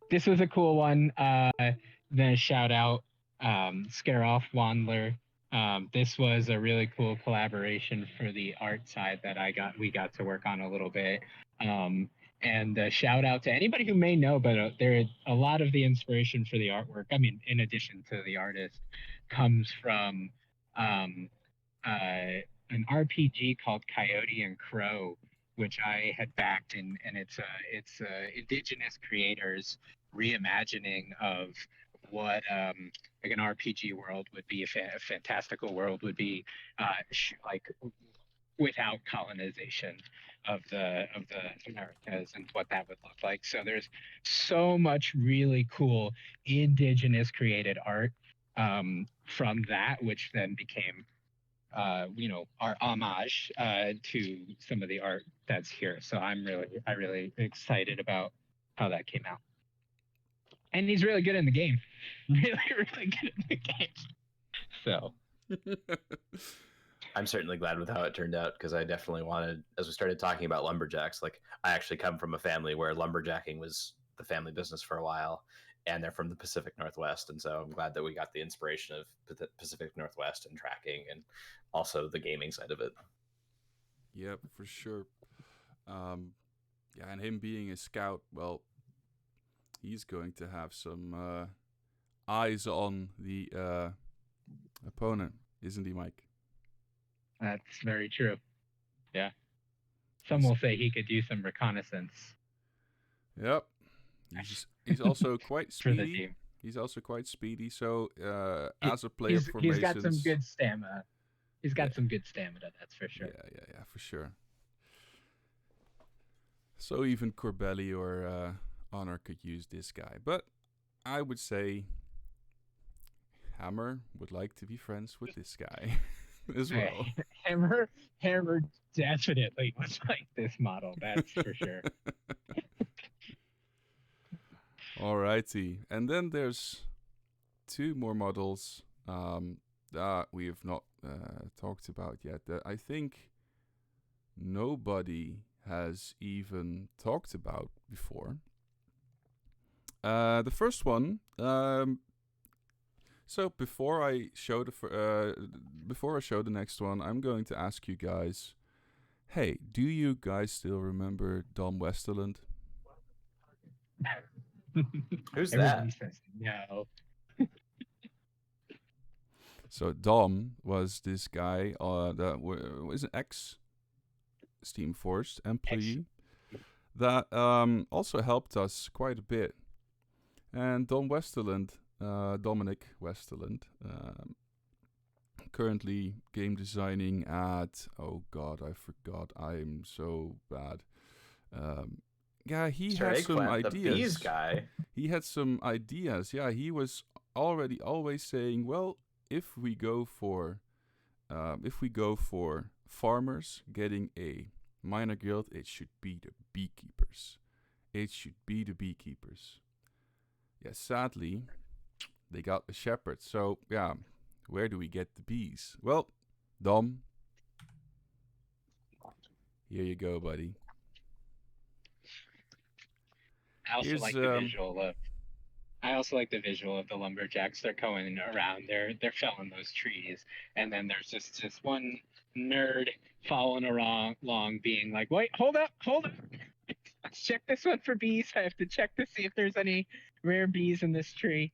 Speaker 3: This was a cool one. Then shout out Scare Off Wandler. This was a really cool collaboration for the art side that we got to work on a little bit. And shout out to anybody who may know, but a lot of the inspiration for the artwork, I mean, in addition to the artist, comes from an RPG called Coyote and Crow, which I had backed, and it's indigenous creators reimagining of what like an RPG world would be, a fantastical world would be, like without colonization of the Americas and what that would look like. So there's so much really cool indigenous created art from that, which then became our homage to some of the art that's here. So I really excited about how that came out. And he's really good in the game. Really, really good in the game. So
Speaker 4: I'm certainly glad with how it turned out, because I definitely wanted, as we started talking about lumberjacks, like I actually come from a family where lumberjacking was the family business for a while, and they're from the Pacific Northwest. And so I'm glad that we got the inspiration of the Pacific Northwest and tracking, and also the gaming side of it.
Speaker 1: Yep, for sure. Yeah, and him being a scout, well, he's going to have some eyes on the opponent, isn't he, Mike?
Speaker 3: that's very true. Yeah. Some will say he could do some reconnaissance
Speaker 1: Yep. He's also quite
Speaker 3: for the
Speaker 1: speedy.
Speaker 3: team.
Speaker 1: He's also quite speedy. So as a player for
Speaker 3: He's
Speaker 1: Masons,
Speaker 3: got some good stamina. He's got some good stamina, that's for sure.
Speaker 1: Yeah, for sure. So even Corbelli or Honor could use this guy, but I would say Hammer would like to be friends with this guy as well.
Speaker 3: Hammer definitely was like this model, that's for sure.
Speaker 1: Alrighty, and then there's 2 more models that we have not talked about yet. That I think nobody has even talked about before. The first one. So before I show the next one, I'm going to ask you guys. Hey, do you guys still remember Dom Westerland?
Speaker 4: Who's
Speaker 3: Everybody
Speaker 4: that?
Speaker 3: says no.
Speaker 1: So Dom was this guy that was an ex-Steamforged employee that also helped us quite a bit. And Dom Westerland, Dominic Westerland, currently game designing at, oh god, I forgot, I'm so bad. Yeah, he had some ideas.
Speaker 4: The bees guy.
Speaker 1: He had some ideas. Yeah, he was always saying, well, if we go for farmers getting a minor guild, it should be the beekeepers. It should be the beekeepers. Yeah, sadly, they got the shepherds. So, yeah, where do we get the bees? Well, Dom, here you go, buddy.
Speaker 3: I also like the visual of the lumberjacks. They're going around. They're felling those trees, and then there's just this one nerd following along, being like, "Wait, hold up! Let's check this one for bees. I have to check to see if there's any rare bees in this tree."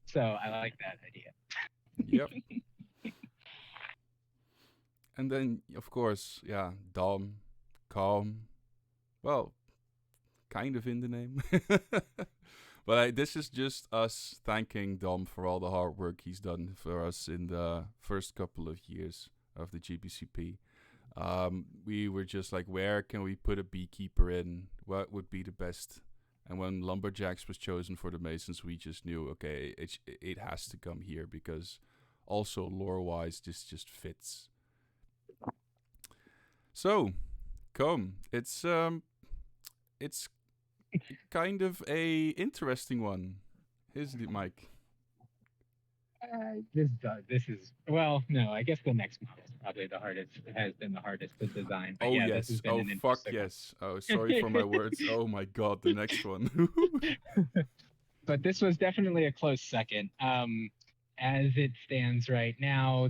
Speaker 3: So I like that idea.
Speaker 1: Yep. And then, of course, yeah, Dom, calm. Well, kind of in the name. But this is just us thanking Dom for all the hard work he's done for us in the first couple of years of the GBCP. We were just like, where can we put a beekeeper in? What would be the best? And when Lumberjacks was chosen for the Masons, we just knew, okay, it has to come here because also lore-wise, this just fits. So, come. It's kind of a interesting one, isn't it, Mike?
Speaker 3: This is, well, no, I guess the next model is probably the hardest. It has been the hardest to design. But
Speaker 1: Oh
Speaker 3: yeah,
Speaker 1: yes.
Speaker 3: This has been
Speaker 1: Oh
Speaker 3: an
Speaker 1: fuck
Speaker 3: interesting
Speaker 1: yes. Oh, sorry for my words. Oh my god, the next one.
Speaker 3: But this was definitely a close second. As it stands right now,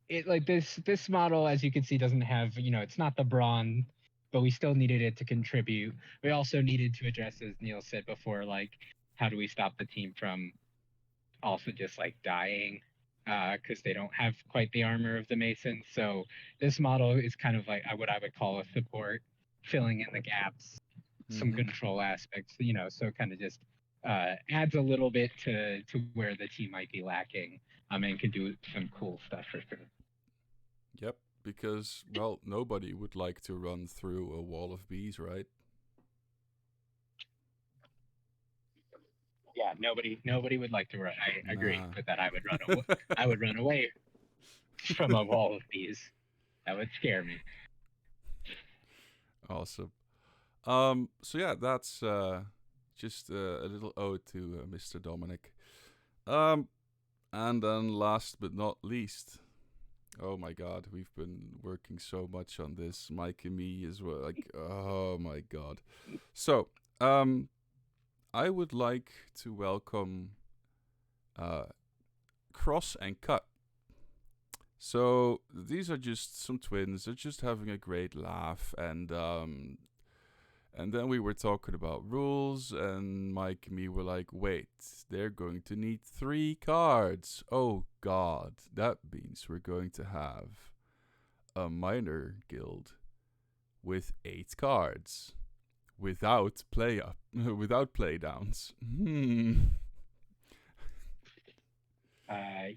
Speaker 3: it like this model, as you can see, doesn't have, it's not the brawn, but we still needed it to contribute. We also needed to address, as Neil said before, like, how do we stop the team from also just like dying, because they don't have quite the armor of the Masons. So this model is kind of like what I would call a support, filling in the gaps, some control aspects, so kind of just adds a little bit to where the team might be lacking, and can do some cool stuff for sure.
Speaker 1: Yep, because, well, nobody would like to run through a wall of bees, right?
Speaker 3: Yeah, nobody would like to run. I agree with that. I would run away from a wall of bees. That would scare me.
Speaker 1: Awesome. So yeah, that's just a little ode to Mr. Dominic. And then last but not least, oh my god, we've been working so much on this, Mike and me as well. Like, oh my god. So, I would like to welcome Cross and Cut. So these are just some twins. They're just having a great laugh, and then we were talking about rules, and Mike and me were like, wait, they're going to need 3 cards. Oh god, that means we're going to have a minor guild with 8 cards without without play downs.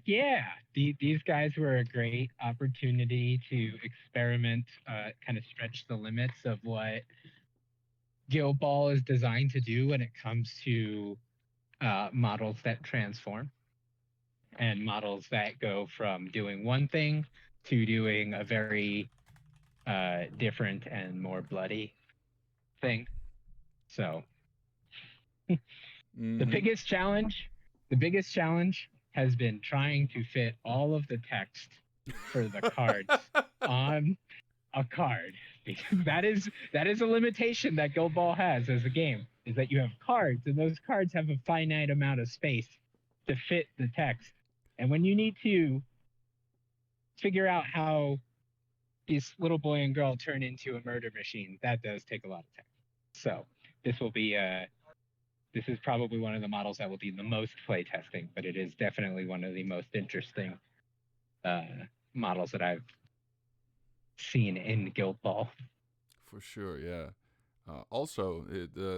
Speaker 3: Yeah, these guys were a great opportunity to experiment, kind of stretch the limits of what Guild Ball is designed to do when it comes to models that transform and models that go from doing one thing to doing a very different and more bloody thing. So the biggest challenge has been trying to fit all of the text for the cards on a card, because that is a limitation that Guild Ball has as a game, is that you have cards and those cards have a finite amount of space to fit the text. And when you need to figure out how this little boy and girl turn into a murder machine, that does take a lot of text. So this will be this is probably one of the models that will do the most play testing, but it is definitely one of the most interesting models that I've seen in Guild Ball.
Speaker 1: For sure, yeah. Also,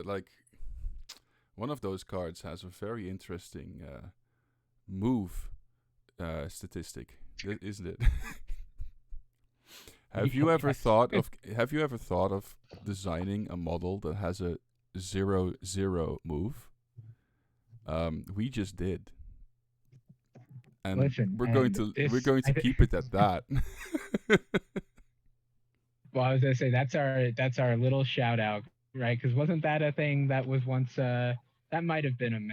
Speaker 1: like one of those cards has a very interesting move statistic, isn't it? Have you ever thought of designing a model that has a 0/0 move? We just did, and
Speaker 3: Listen,
Speaker 1: we're going to keep it at that.
Speaker 3: Well, I was gonna say that's our little shout out, right? Because wasn't that a thing that was once that might have been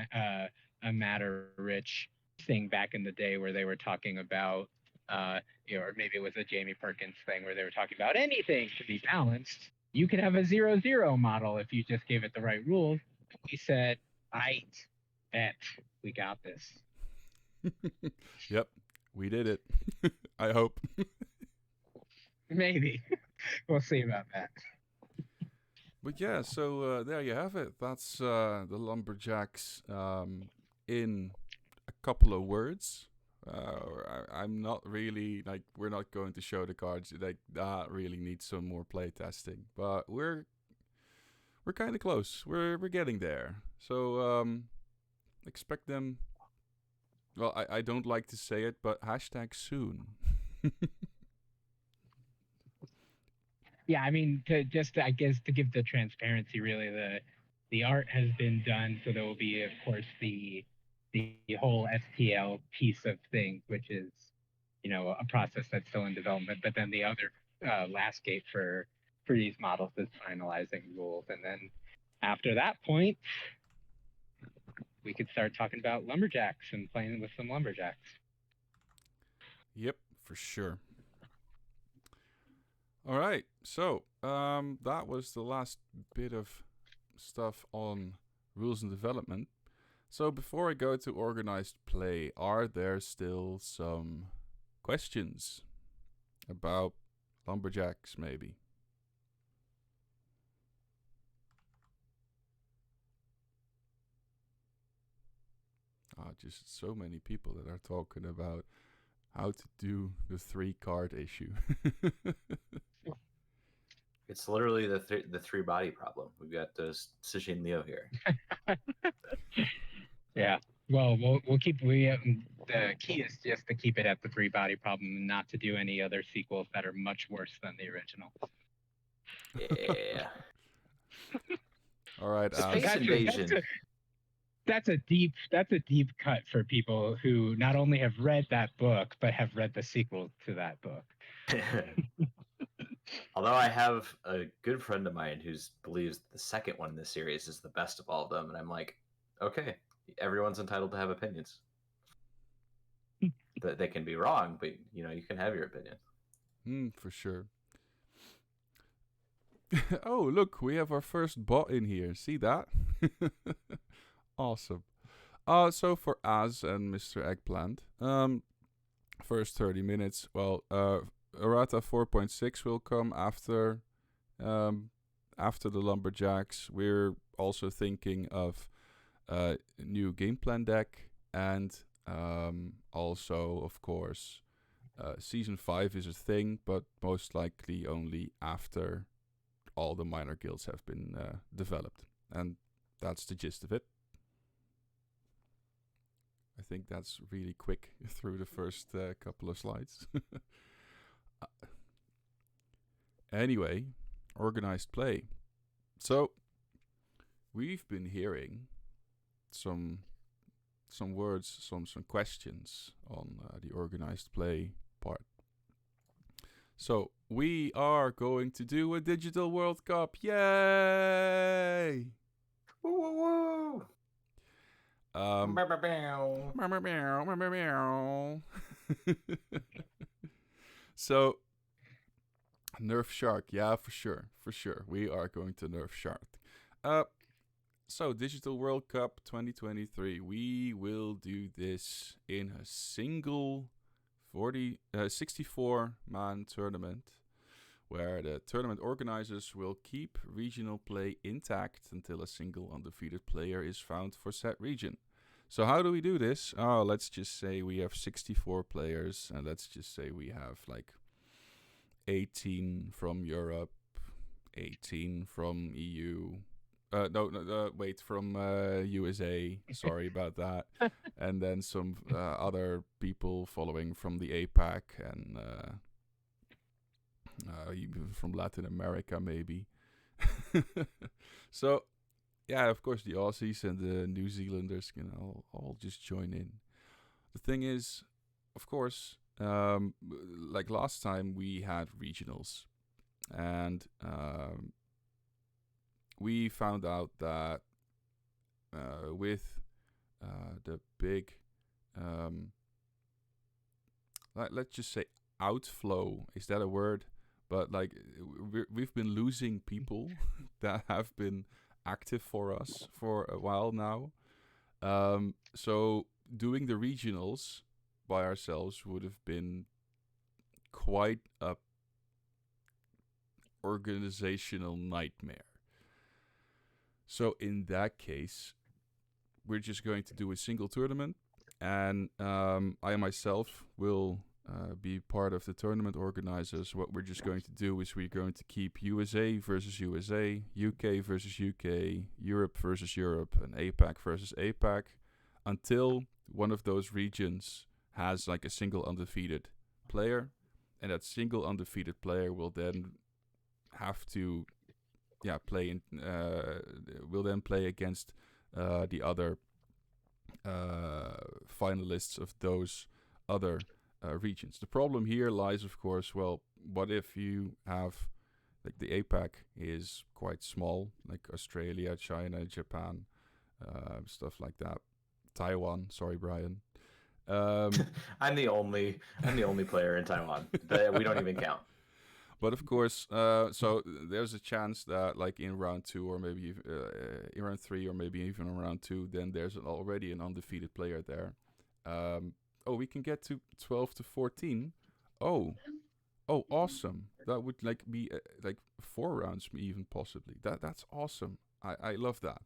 Speaker 3: a Matter Rich thing back in the day where they were talking about or maybe it was a Jamie Perkins thing where they were talking about anything to be balanced. You could have a 0/0 model if you just gave it the right rules. We said, "Aight, bet we got this."
Speaker 1: Yep, we did it. I hope.
Speaker 3: Maybe. We'll see about that.
Speaker 1: But yeah, so there you have it. That's the Lumberjacks in a couple of words. I'm not really we're not going to show the cards. That really needs some more play testing. But we're kind of close. We're getting there. So expect them. Well, I don't like to say it, but #soon.
Speaker 3: Yeah, I mean, to give the transparency, really, the art has been done, so there will be, of course, the whole STL piece of things, which is, a process that's still in development. But then the other last gate for these models is finalizing rules, and then after that point, we could start talking about Lumberjacks and playing with some Lumberjacks.
Speaker 1: Yep, for sure. All right, so that was the last bit of stuff on rules and development. So before I go to organized play, are there still some questions about Lumberjacks, maybe? Just so many people that are talking about how to do the 3-card issue.
Speaker 4: It's literally the 3-body problem. We've got Sishin Leo here.
Speaker 3: Yeah. Well, we'll keep the key is just to keep it at the 3-body problem and not to do any other sequels that are much worse than the original.
Speaker 4: Yeah.
Speaker 1: All right.
Speaker 4: Space Invasion.
Speaker 3: That's a deep cut for people who not only have read that book but have read the sequel to that book.
Speaker 4: Although I have a good friend of mine who believes the second one in the series is the best of all of them, and I'm like, okay, everyone's entitled to have opinions. That they can be wrong, but you can have your opinion.
Speaker 1: For sure. Oh, look, we have our first bot in here. See that? Awesome. So for Az and Mr. Eggplant, first 30 minutes. Well, Errata 4.6 will come after the Lumberjacks. We're also thinking of a new game plan deck, and also, of course, Season 5 is a thing, but most likely only after all the minor guilds have been developed. And that's the gist of it. I think that's really quick through the first couple of slides. Anyway, organized play. So, we've been hearing some words, some questions on the organized play part. So, we are going to do a Digital World Cup. Yay!
Speaker 4: Woo, woo, woo.
Speaker 1: So, nerf Shark, yeah, for sure. We are going to nerf Shark. So, Digital World Cup 2023, we will do this in a single 64-man tournament, where the tournament organizers will keep regional play intact until a single undefeated player is found for said region. So how do we do this? Oh, let's just say we have 64 players, and let's just say we have like 18 from Europe, 18 from EU. From USA. Sorry about that. And then some other people following from the APAC and even from Latin America, maybe. So, yeah, of course, the Aussies and the New Zealanders can all just join in. The thing is, of course, like last time, we had regionals. And we found out that with the big, let's just say outflow, is that a word? But like we've been losing people that have been active for us for a while now. So doing the regionals by ourselves would have been quite a organizational nightmare. So in that case, we're just going to do a single tournament, and I myself will be part of the tournament organizers. What we're just going to do is we're going to keep USA versus USA, UK versus UK, Europe versus Europe, and APAC versus APAC until one of those regions has like a single undefeated player, and that single undefeated player will then have to play in. Will then play against the other finalists of those other regions. The problem here lies, of course, well, what if you have, like, the APAC is quite small, like Australia, China, Japan, stuff like that. Taiwan, sorry, Brian.
Speaker 4: I'm the only player in Taiwan. We don't even count.
Speaker 1: But of course, so there's a chance that, like, in round 2 or maybe in round 3 or maybe even in round 2, then there's already an undefeated player there. We can get to 12 to 14. Oh, awesome! That would be 4 rounds, even possibly. That's awesome. I love that,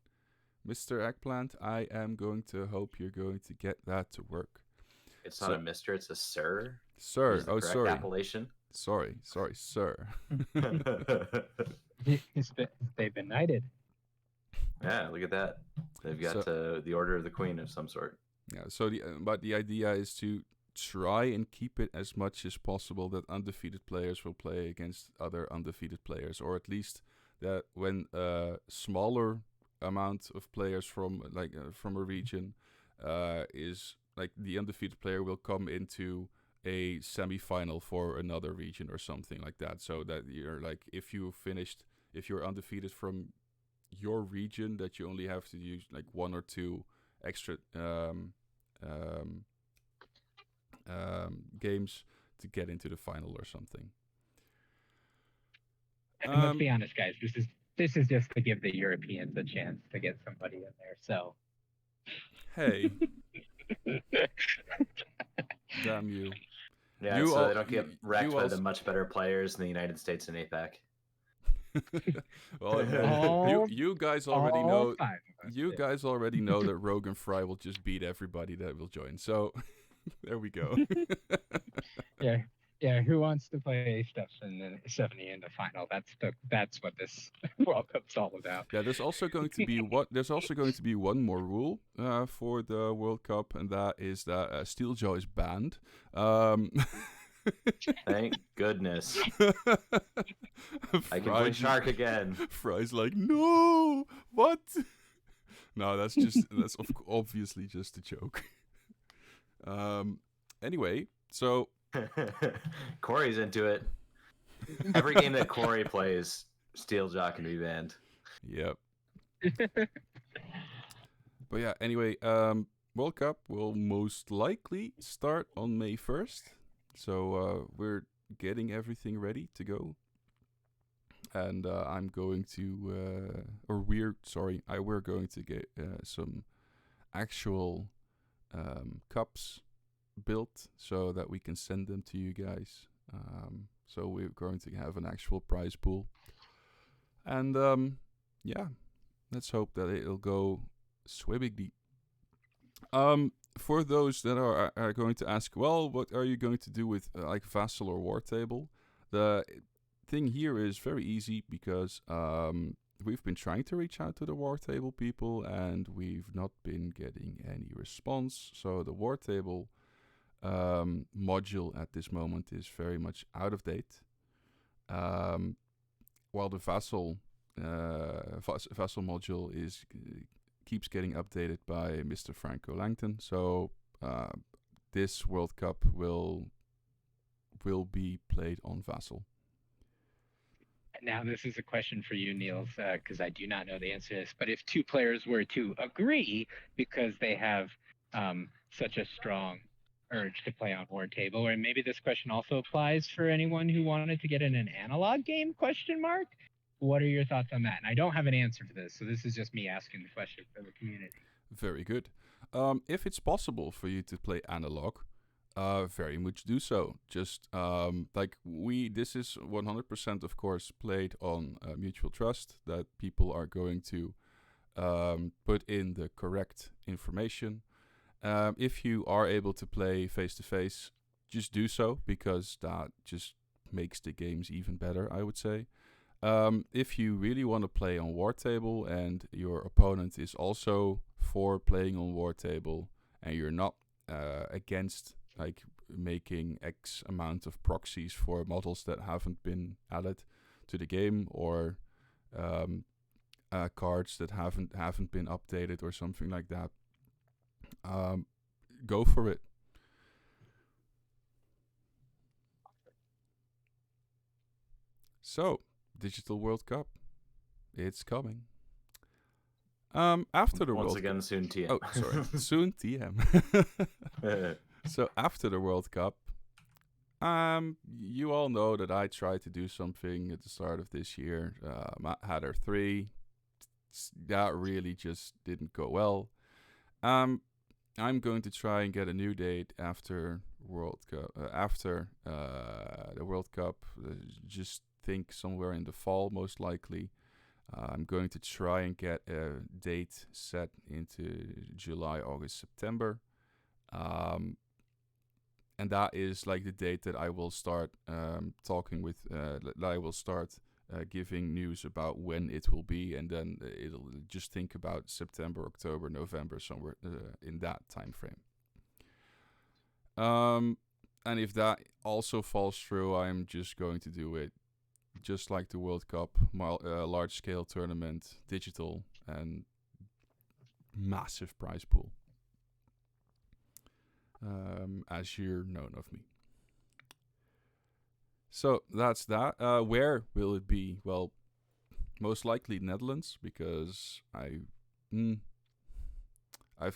Speaker 1: Mr. Eggplant. I am going to hope you're going to get that to work.
Speaker 4: It's not a Mr. It's a Sir.
Speaker 1: Sir. Oh, sorry.
Speaker 4: Appellation.
Speaker 1: Sorry, sir.
Speaker 3: They've been knighted.
Speaker 4: Yeah, look at that. They've got the Order of the Queen of some sort.
Speaker 1: Yeah. So the idea is to try and keep it as much as possible that undefeated players will play against other undefeated players, or at least that when a smaller amount of players from a region is like the undefeated player will come into a semi-final for another region or something like that, so that you're like, if you're undefeated from your region, that you only have to use like 1 or 2 extra games to get into the final or something.
Speaker 3: And let's be honest, guys. This is just to give the Europeans a chance to get somebody in there. So,
Speaker 1: hey, damn you!
Speaker 4: Yeah, so they don't get wrecked by the much better players in the United States and APAC.
Speaker 1: Well, you guys already know. You guys already know that Rogan Fry will just beat everybody that will join. So there we go.
Speaker 3: Yeah, Yeah, who wants to play Stephanie in the final? That's what this World Cup's all about.
Speaker 1: Yeah, there's also going to be one more rule for the World Cup, and that is that Steeljaw is banned.
Speaker 4: Thank goodness. I can play Shark again.
Speaker 1: Fry's like, no, what? No, that's obviously just a joke. Anyway, so
Speaker 4: Corey's into it. Every game that Corey plays, Steeljaw can be banned.
Speaker 1: Yep. But yeah, anyway, World Cup will most likely start on May 1st. So we're getting everything ready to go. And we're going to get some actual cups built so that we can send them to you guys. So we're going to have an actual prize pool. And yeah, let's hope that it'll go swimmingly. For those that are going to ask, well, what are you going to do with like Vassal or War Table? The thing here is very easy because we've been trying to reach out to the War Table people and we've not been getting any response. So the War Table module at this moment is very much out of date. While the Vassal module keeps getting updated by Mr. Franco Langton. So this World Cup will be played on Vassal.
Speaker 3: Now, this is a question for you, Niels, because I do not know the answer to this. But if two players were to agree because they have such a strong urge to play on War Table, or maybe this question also applies for anyone who wanted to get in an analog game, ? What are your thoughts on that? And I don't have an answer for this, so this is just me asking the question for the community.
Speaker 1: Very good. If it's possible for you to play analog, very much do so. Just this is 100% of course played on mutual trust that people are going to put in the correct information. If you are able to play face to face, just do so because that just makes the games even better, I would say. If you really want to play on War Table and your opponent is also for playing on War Table and you're not against like making X amount of proxies for models that haven't been added to the game or cards that haven't been updated or something like that, go for it. So, Digital World Cup, it's coming. After the
Speaker 4: Once again, soon TM.
Speaker 1: Oh, sorry, soon TM. So after the World Cup, you all know that I tried to do something at the start of this year. Mad Hatter 3, that really just didn't go well. I'm going to try and get a new date after World Cup. After the World Cup, just think somewhere in the fall, most likely. I'm going to try and get a date set into July, August, September. And that is like the date that I will start talking with, that I will start giving news about when it will be. And then it'll just think about September, October, November, somewhere in that time frame. And if that also falls through, I'm just going to do it just like the World Cup, large-scale tournament, digital, and massive prize pool. As you're known of me. So that's that. Where will it be? Well, most likely Netherlands, because I've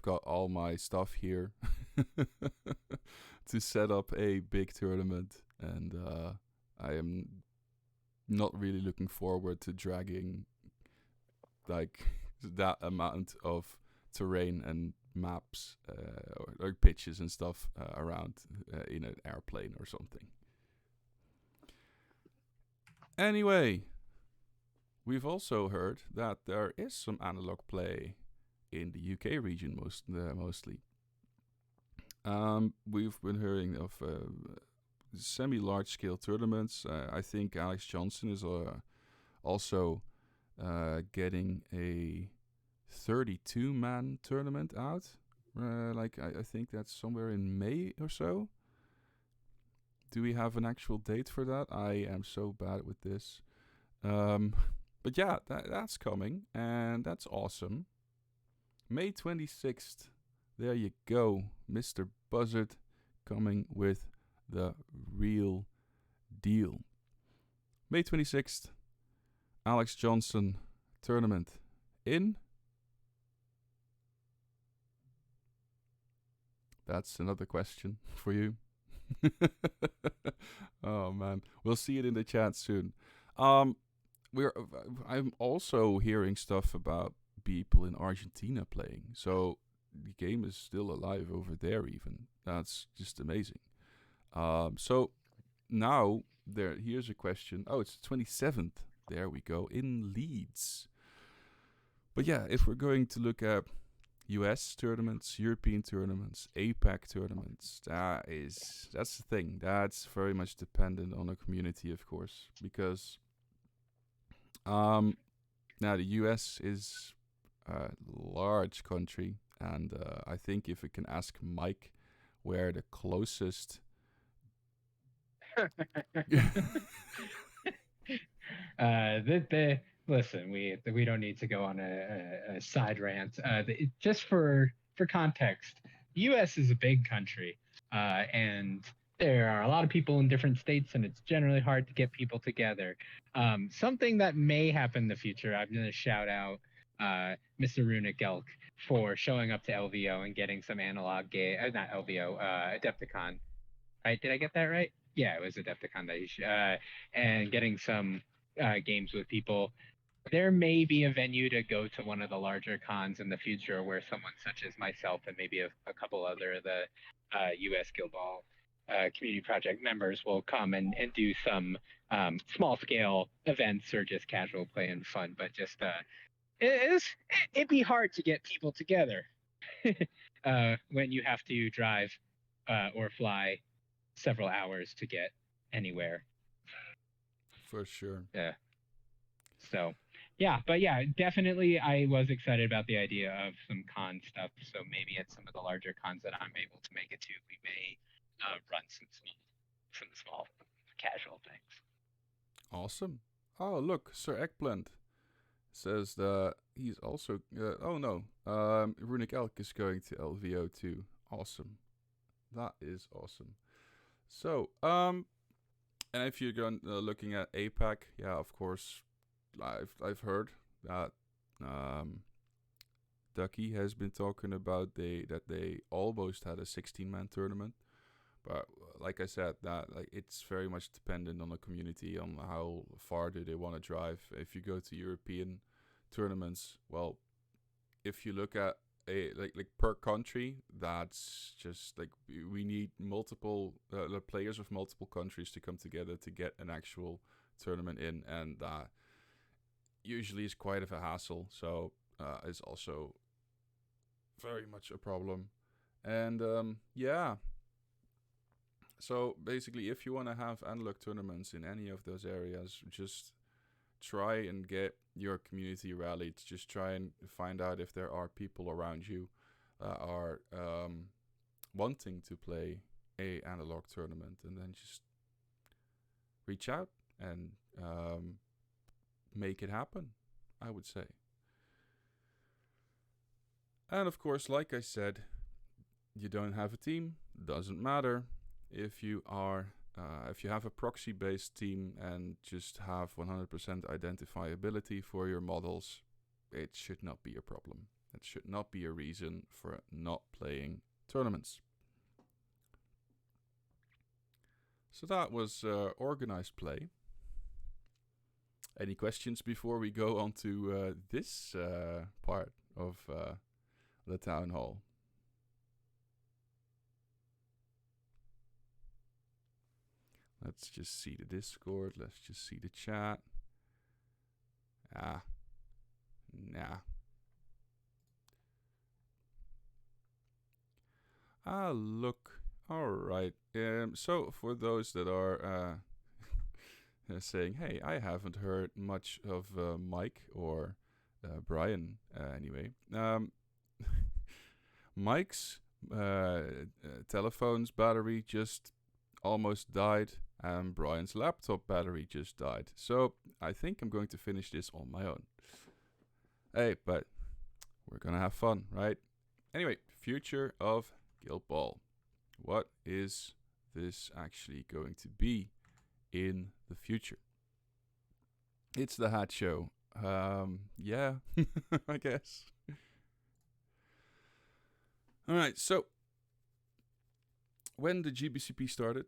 Speaker 1: got all my stuff here to set up a big tournament, and I am not really looking forward to dragging like that amount of terrain and maps or pitches and stuff around in an airplane or something. Anyway, we've also heard that there is some analog play in the UK region mostly. We've been hearing of semi-large scale tournaments. I think Alex Johnson is also getting a 32-man tournament out. I think that's somewhere in May or so. Do we have an actual date for that? I am so bad with this. But yeah, that's coming, and that's awesome. May 26th. There you go. Mr. Buzzard coming with the real deal. May 26th. Alex Johnson tournament in... That's another question for you. Oh man, we'll see it in the chat soon. I'm also hearing stuff about people in Argentina playing, so the game is still alive over there. Even that's just amazing. So now here's a question. Oh, it's the 27th. There we go, in Leeds. But yeah, if we're going to look at US tournaments, European tournaments, APAC tournaments, that's the thing. That's very much dependent on the community, of course, because now the US is a large country, and I think if we can ask Mike where the closest
Speaker 3: Listen, we don't need to go on a side rant. Just for context, the U.S. is a big country, and there are a lot of people in different states, and it's generally hard to get people together. Something that may happen in the future, I'm going to shout out Mr. Runic Elk for showing up to LVO and getting some analog game, not LVO, Adepticon. Right? Did I get that right? Yeah, it was Adepticon that you should, and getting some games with people. There may be a venue to go to one of the larger cons in the future where someone such as myself and maybe a couple other of the US Guild Ball community project members will come and do some small scale events or just casual play and fun. But just it'd be hard to get people together when you have to drive or fly several hours to get anywhere.
Speaker 1: For sure.
Speaker 3: Yeah. So, yeah, but yeah, definitely I was excited about the idea of some con stuff. So maybe at some of the larger cons that I'm able to make it to, we may run some small casual things.
Speaker 1: Awesome. Oh, look, Sir Eggplant says that he's also... Runic Elk is going to LVO too. Awesome. That is awesome. So, and if you're looking at APAC, yeah, of course, I've heard that Ducky has been talking about that they almost had a 16-man tournament, but like I said, it's very much dependent on the community, on how far do they want to drive. If you go to European tournaments, well, if you look at like per country, that's just like we need multiple players of multiple countries to come together to get an actual tournament in, and usually is quite of a hassle. So is also very much a problem. And yeah, so basically, if you want to have analog tournaments in any of those areas, just try and get your community rallied. Just try and find out if there are people around you that are wanting to play a analog tournament, and then just reach out and make it happen, I would say. And of course, like I said, you don't have a team, doesn't matter. If you have a proxy-based team and just have 100% identifiability for your models, it should not be a problem. It should not be a reason for not playing tournaments. So that was organized play. Any questions before we go on to this part of the town hall? Let's just see the Discord. Let's just see the chat. Nah. Ah, look. All right. So for those that are saying, "Hey, I haven't heard much of Mike or Brian." Anyway, Mike's telephone's battery just almost died, and Brian's laptop battery just died. So I think I'm going to finish this on my own. Hey, but we're gonna have fun, right? Anyway, future of Guild Ball. What is this actually going to be in the future? It's the Hat Show. Yeah, I guess. All right, so when the GBCP started,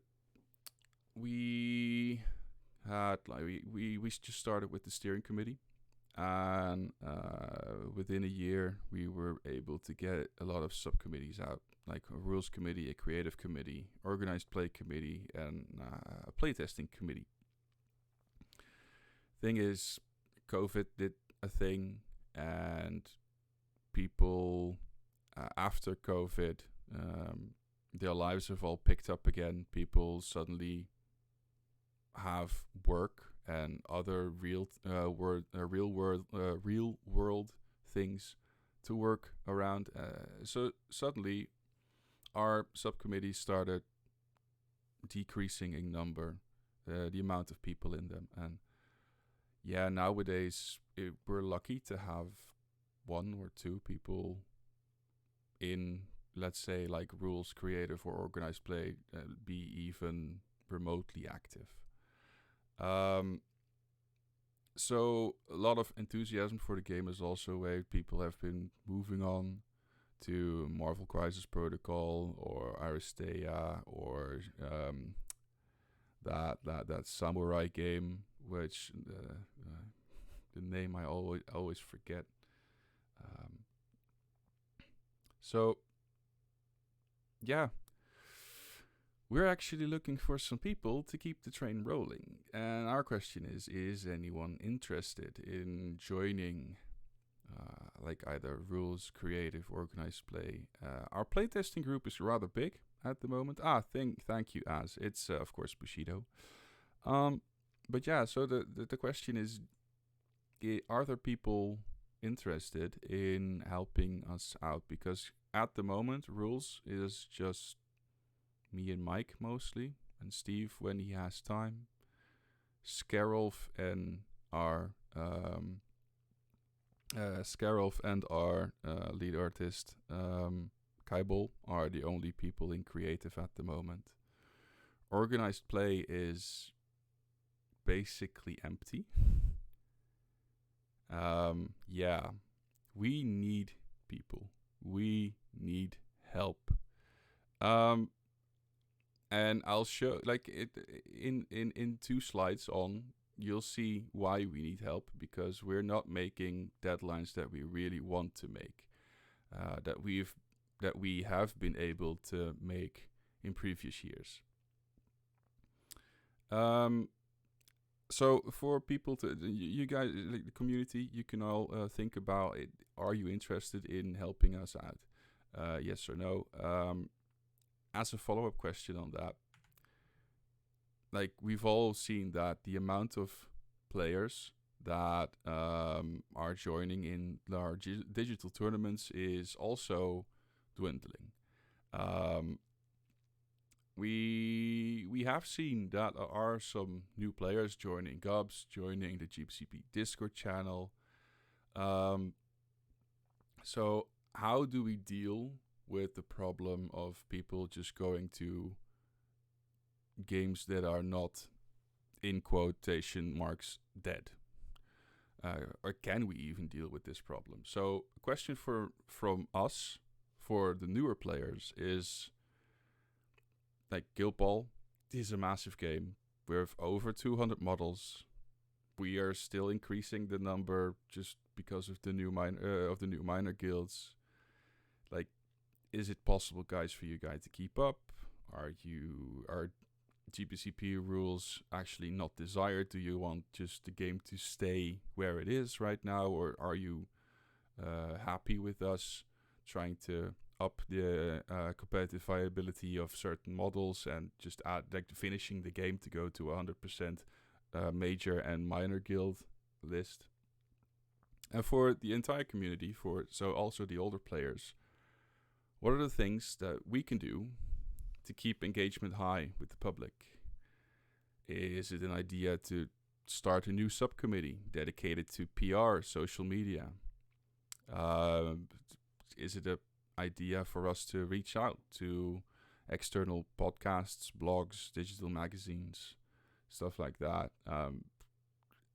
Speaker 1: we had we just started with the steering committee, and within a year we were able to get a lot of subcommittees out, like a rules committee, a creative committee, organized play committee, and a playtesting committee. Thing is, COVID did a thing, and people after COVID, their lives have all picked up again. People suddenly have work and other real world things to work around. So suddenly, our subcommittees started decreasing in number, the amount of people in them, and yeah, nowadays we're lucky to have 1 or 2 people in, let's say, like rules, creative, or organized play, be even remotely active. So a lot of enthusiasm for the game is also where people have been moving on to Marvel Crisis Protocol or Aristea or that samurai game, which the name I always forget. So yeah, we're actually looking for some people to keep the train rolling, and our question is anyone interested in joining like either rules, creative, organized play? Our playtesting group is rather big at the moment. Thank you, Az. It's of course Bushido. But yeah, so the question is, are there people interested in helping us out? Because at the moment, rules is just me and Mike mostly, and Steve when he has time. Scarolf and our lead artist Kaibol are the only people in creative at the moment. Organized play is basically empty. Yeah, we need people. We need help. And I'll show, like, it in 2 slides on, you'll see why we need help, because we're not making deadlines that we really want to make, that we have been able to make in previous years. So for people you guys, like the community, you can all think about it. Are you interested in helping us out? Yes or no? As a follow-up question on that, like, we've all seen that the amount of players that are joining in large digital tournaments is also dwindling. We have seen that there are some new players joining Gubs, joining the GBCP Discord channel. So how do we deal with the problem of people just going to games that are not, in quotation marks, dead? Or can we even deal with this problem? So a question from us for the newer players is, like, Guild Ball is a massive game with over 200 models. We are still increasing the number just because of the new minor guilds. Like, is it possible, guys, for you guys to keep up? Are GBCP rules actually not desired? Do you want just the game to stay where it is right now, or are you happy with us trying to up the competitive viability of certain models and just add like finishing the game to go to 100% major and minor guild list. And for the entire community, so also the older players, what are the things that we can do to keep engagement high with the public? Is it an idea to start a new subcommittee dedicated to PR, social media? Is it an idea for us to reach out to external podcasts, blogs, digital magazines, stuff like that?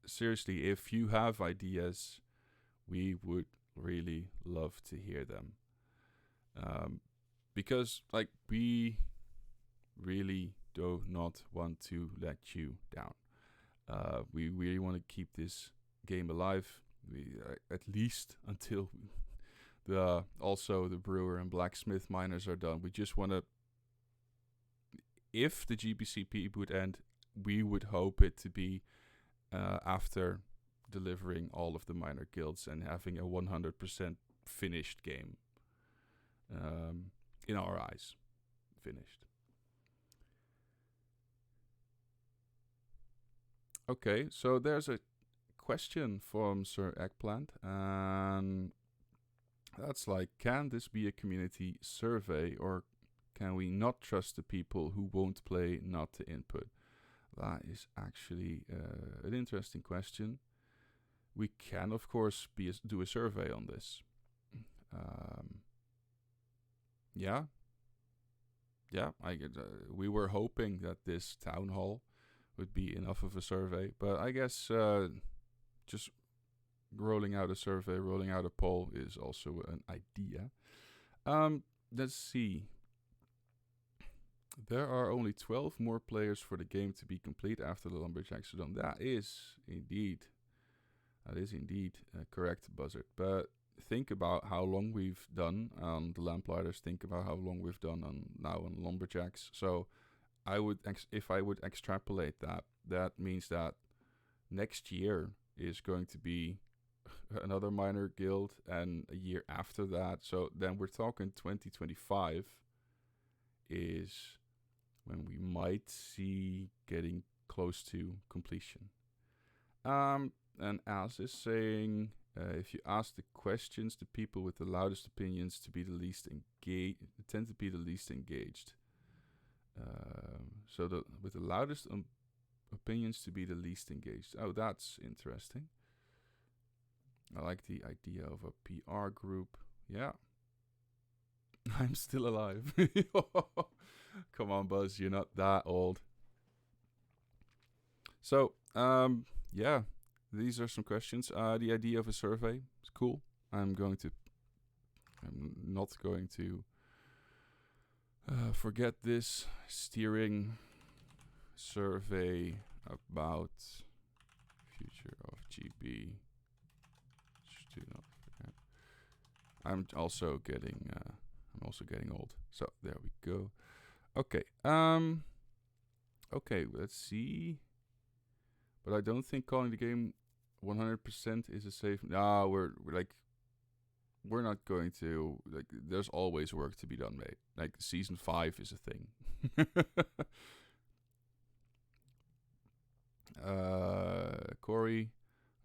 Speaker 1: Seriously, if you have ideas, we would really love to hear them. Because like we really do not want to let you down. We really want to keep this game alive. We at least until also the brewer and blacksmith miners are done. We just want to. If the GBCP would end, we would hope it to be after delivering all of the minor guilds and having a 100% finished game. In our eyes, finished. Okay, so there's a question from Sir Eggplant, and that's like, can this be a community survey, or can we not trust the people who won't play not to input? That is actually an interesting question. We can, of course, do a survey on this. Yeah, we were hoping that this town hall would be enough of a survey, but I guess just rolling out a survey, rolling out a poll is also an idea. Let's see. There are only 12 more players for the game to be complete after the Lumberjacks are done. That is indeed correct, Buzzard. But think about how long we've done on the Lamplighters. Think about how long we've done on Lumberjacks. So if I would extrapolate that, that means that next year is going to be another minor guild, and a year after that. So then we're talking 2025 is when we might see getting close to completion. And Az is saying, if you ask the questions, the people with the loudest opinions to be the least engaged tend to be the least engaged. So with the loudest opinions to be the least engaged. Oh, that's interesting. I like the idea of a PR group. Yeah. I'm still alive. Come on, Buzz. You're not that old. So, yeah. These are some questions. The idea of a survey is cool. I'm not going to forget this steering survey about future of GB. Do not forget. I'm also getting old. So there we go. Okay. Okay, let's see. But I don't think calling the game 100% is a safe. No, we're not going to, like, there's always work to be done, mate. Like, season 5 is a thing. Corey,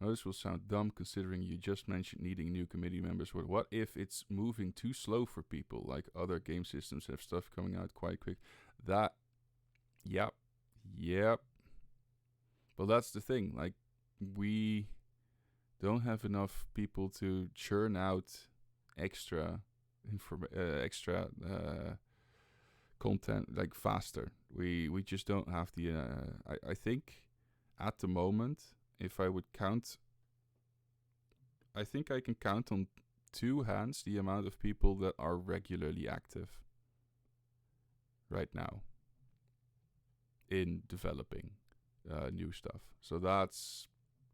Speaker 1: I know this will sound dumb considering you just mentioned needing new committee members. But what if it's moving too slow for people? Like other game systems have stuff coming out quite quick. Yep. Well, that's the thing. Like, we don't have enough people to churn out extra content like faster. We just don't have the. I think at the moment, if I would count, I think I can count on 2 hands the amount of people that are regularly active right now in developing new stuff. So that's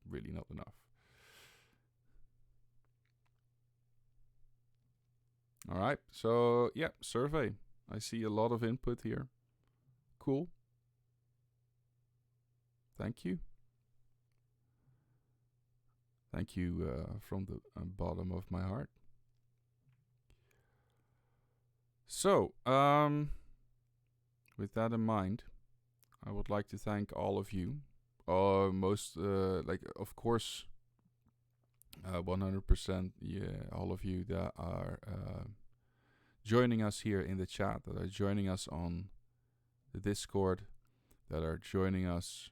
Speaker 1: really not enough. All right. So, yeah, survey. I see a lot of input here. Cool. Thank you. Thank you from the bottom of my heart. So, with that in mind, I would like to thank all of you. Of course, 100%, yeah, all of you that are joining us here in the chat, that are joining us on the Discord, that are joining us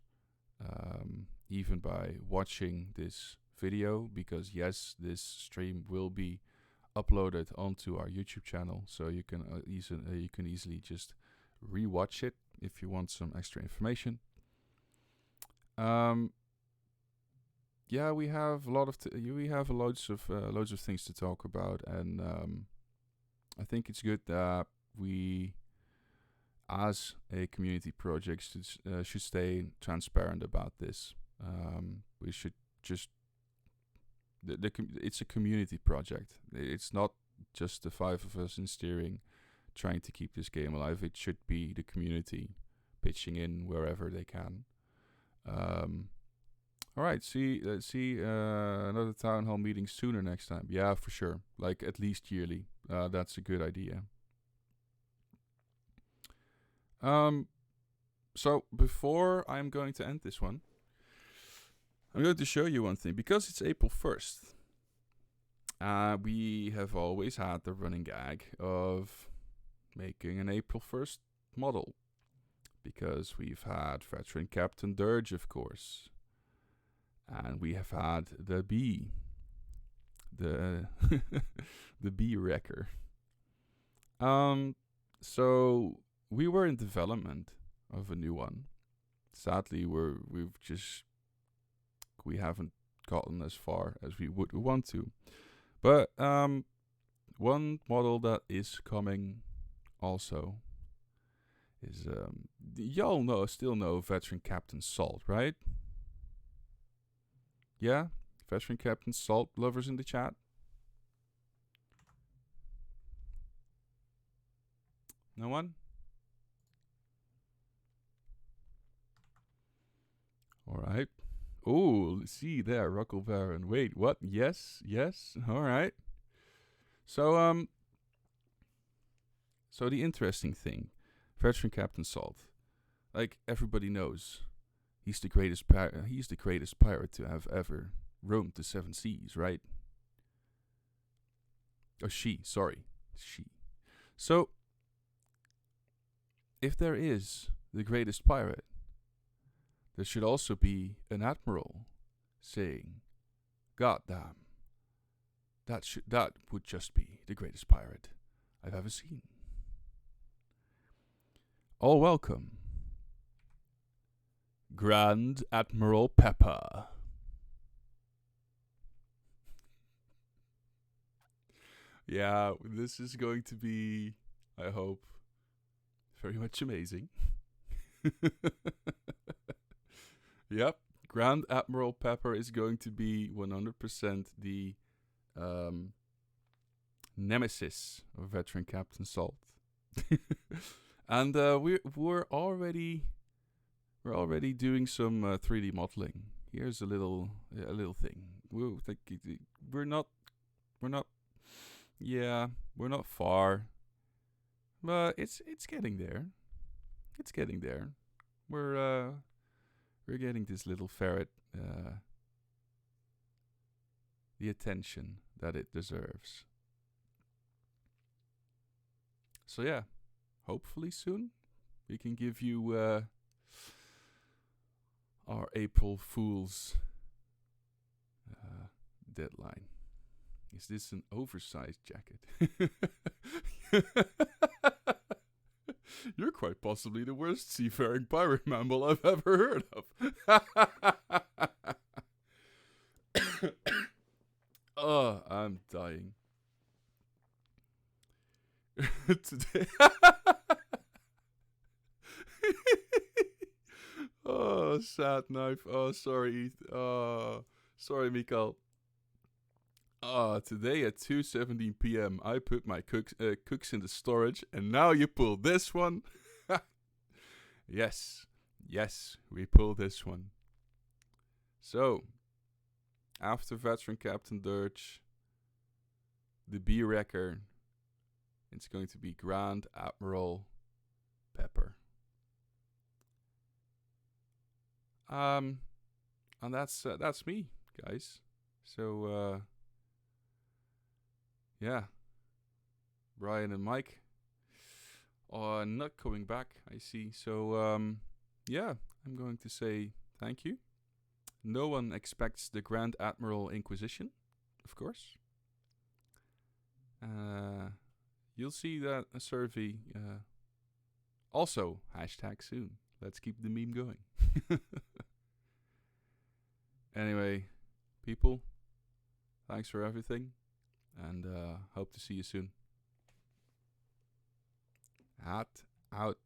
Speaker 1: even by watching this video, because yes, this stream will be uploaded onto our YouTube channel, so you can easily just rewatch it if you want some extra information. Yeah, we have a lot of loads of things to talk about, and I think it's good that we, as a community project, should stay transparent about this. We should just it's a community project. It's not just the 5 of us in steering trying to keep this game alive. It should be the community pitching in wherever they can. All right, see another town hall meeting sooner next time. Yeah, for sure. Like at least yearly. That's a good idea. So before I'm going to end this one, I'm going to show you one thing. Because it's April 1st, we have always had the running gag of making an April 1st model. Because we've had veteran Captain Dirge, of course. And we have had the bee. The bee wrecker. So we were in development of a new one. Sadly, we haven't gotten as far as we would want to. But one model that is coming also is y'all still know veteran Captain Salt, right? Yeah, veteran Captain Salt lovers in the chat. No one? All right. Oh, see there, Ruckle Baron. Wait, what? Yes. All right. So the interesting thing, veteran Captain Salt, like everybody knows, he's the greatest pirate to have ever roamed the 7 seas, right? Oh, she. So, if there is the greatest pirate, there should also be an admiral saying, "God damn, that would just be the greatest pirate I've ever seen." All welcome, Grand Admiral Pepper. Yeah, this is going to be, I hope, very much amazing. Yep, Grand Admiral Pepper is going to be 100% the nemesis of veteran Captain Salt. And we're already doing some 3D modeling. Here's a little thing. We're not far, but it's getting there. It's getting there. We're getting this little ferret the attention that it deserves. So yeah, hopefully soon we can give you our April Fool's deadline. Is this an oversized jacket? You're quite possibly the worst seafaring pirate mammal I've ever heard of. Oh, I'm dying. Today. Oh, sad knife. Oh, sorry, Eth. Oh, sorry, Mikael. Today at 2:17 p.m. I put my cooks in the storage, and now you pull this one. Yes, we pull this one. So, after veteran Captain Dirge, the bee wrecker It's going to be Grand Admiral Pepper. And that's me, guys. So yeah, Brian and Mike are not coming back, I see. So yeah, I'm going to say thank you. No one expects the Grand Admiral Inquisition, of course. You'll see that a survey. Also, hashtag soon. Let's keep the meme going. Anyway, people, thanks for everything, and hope to see you soon. Hat out.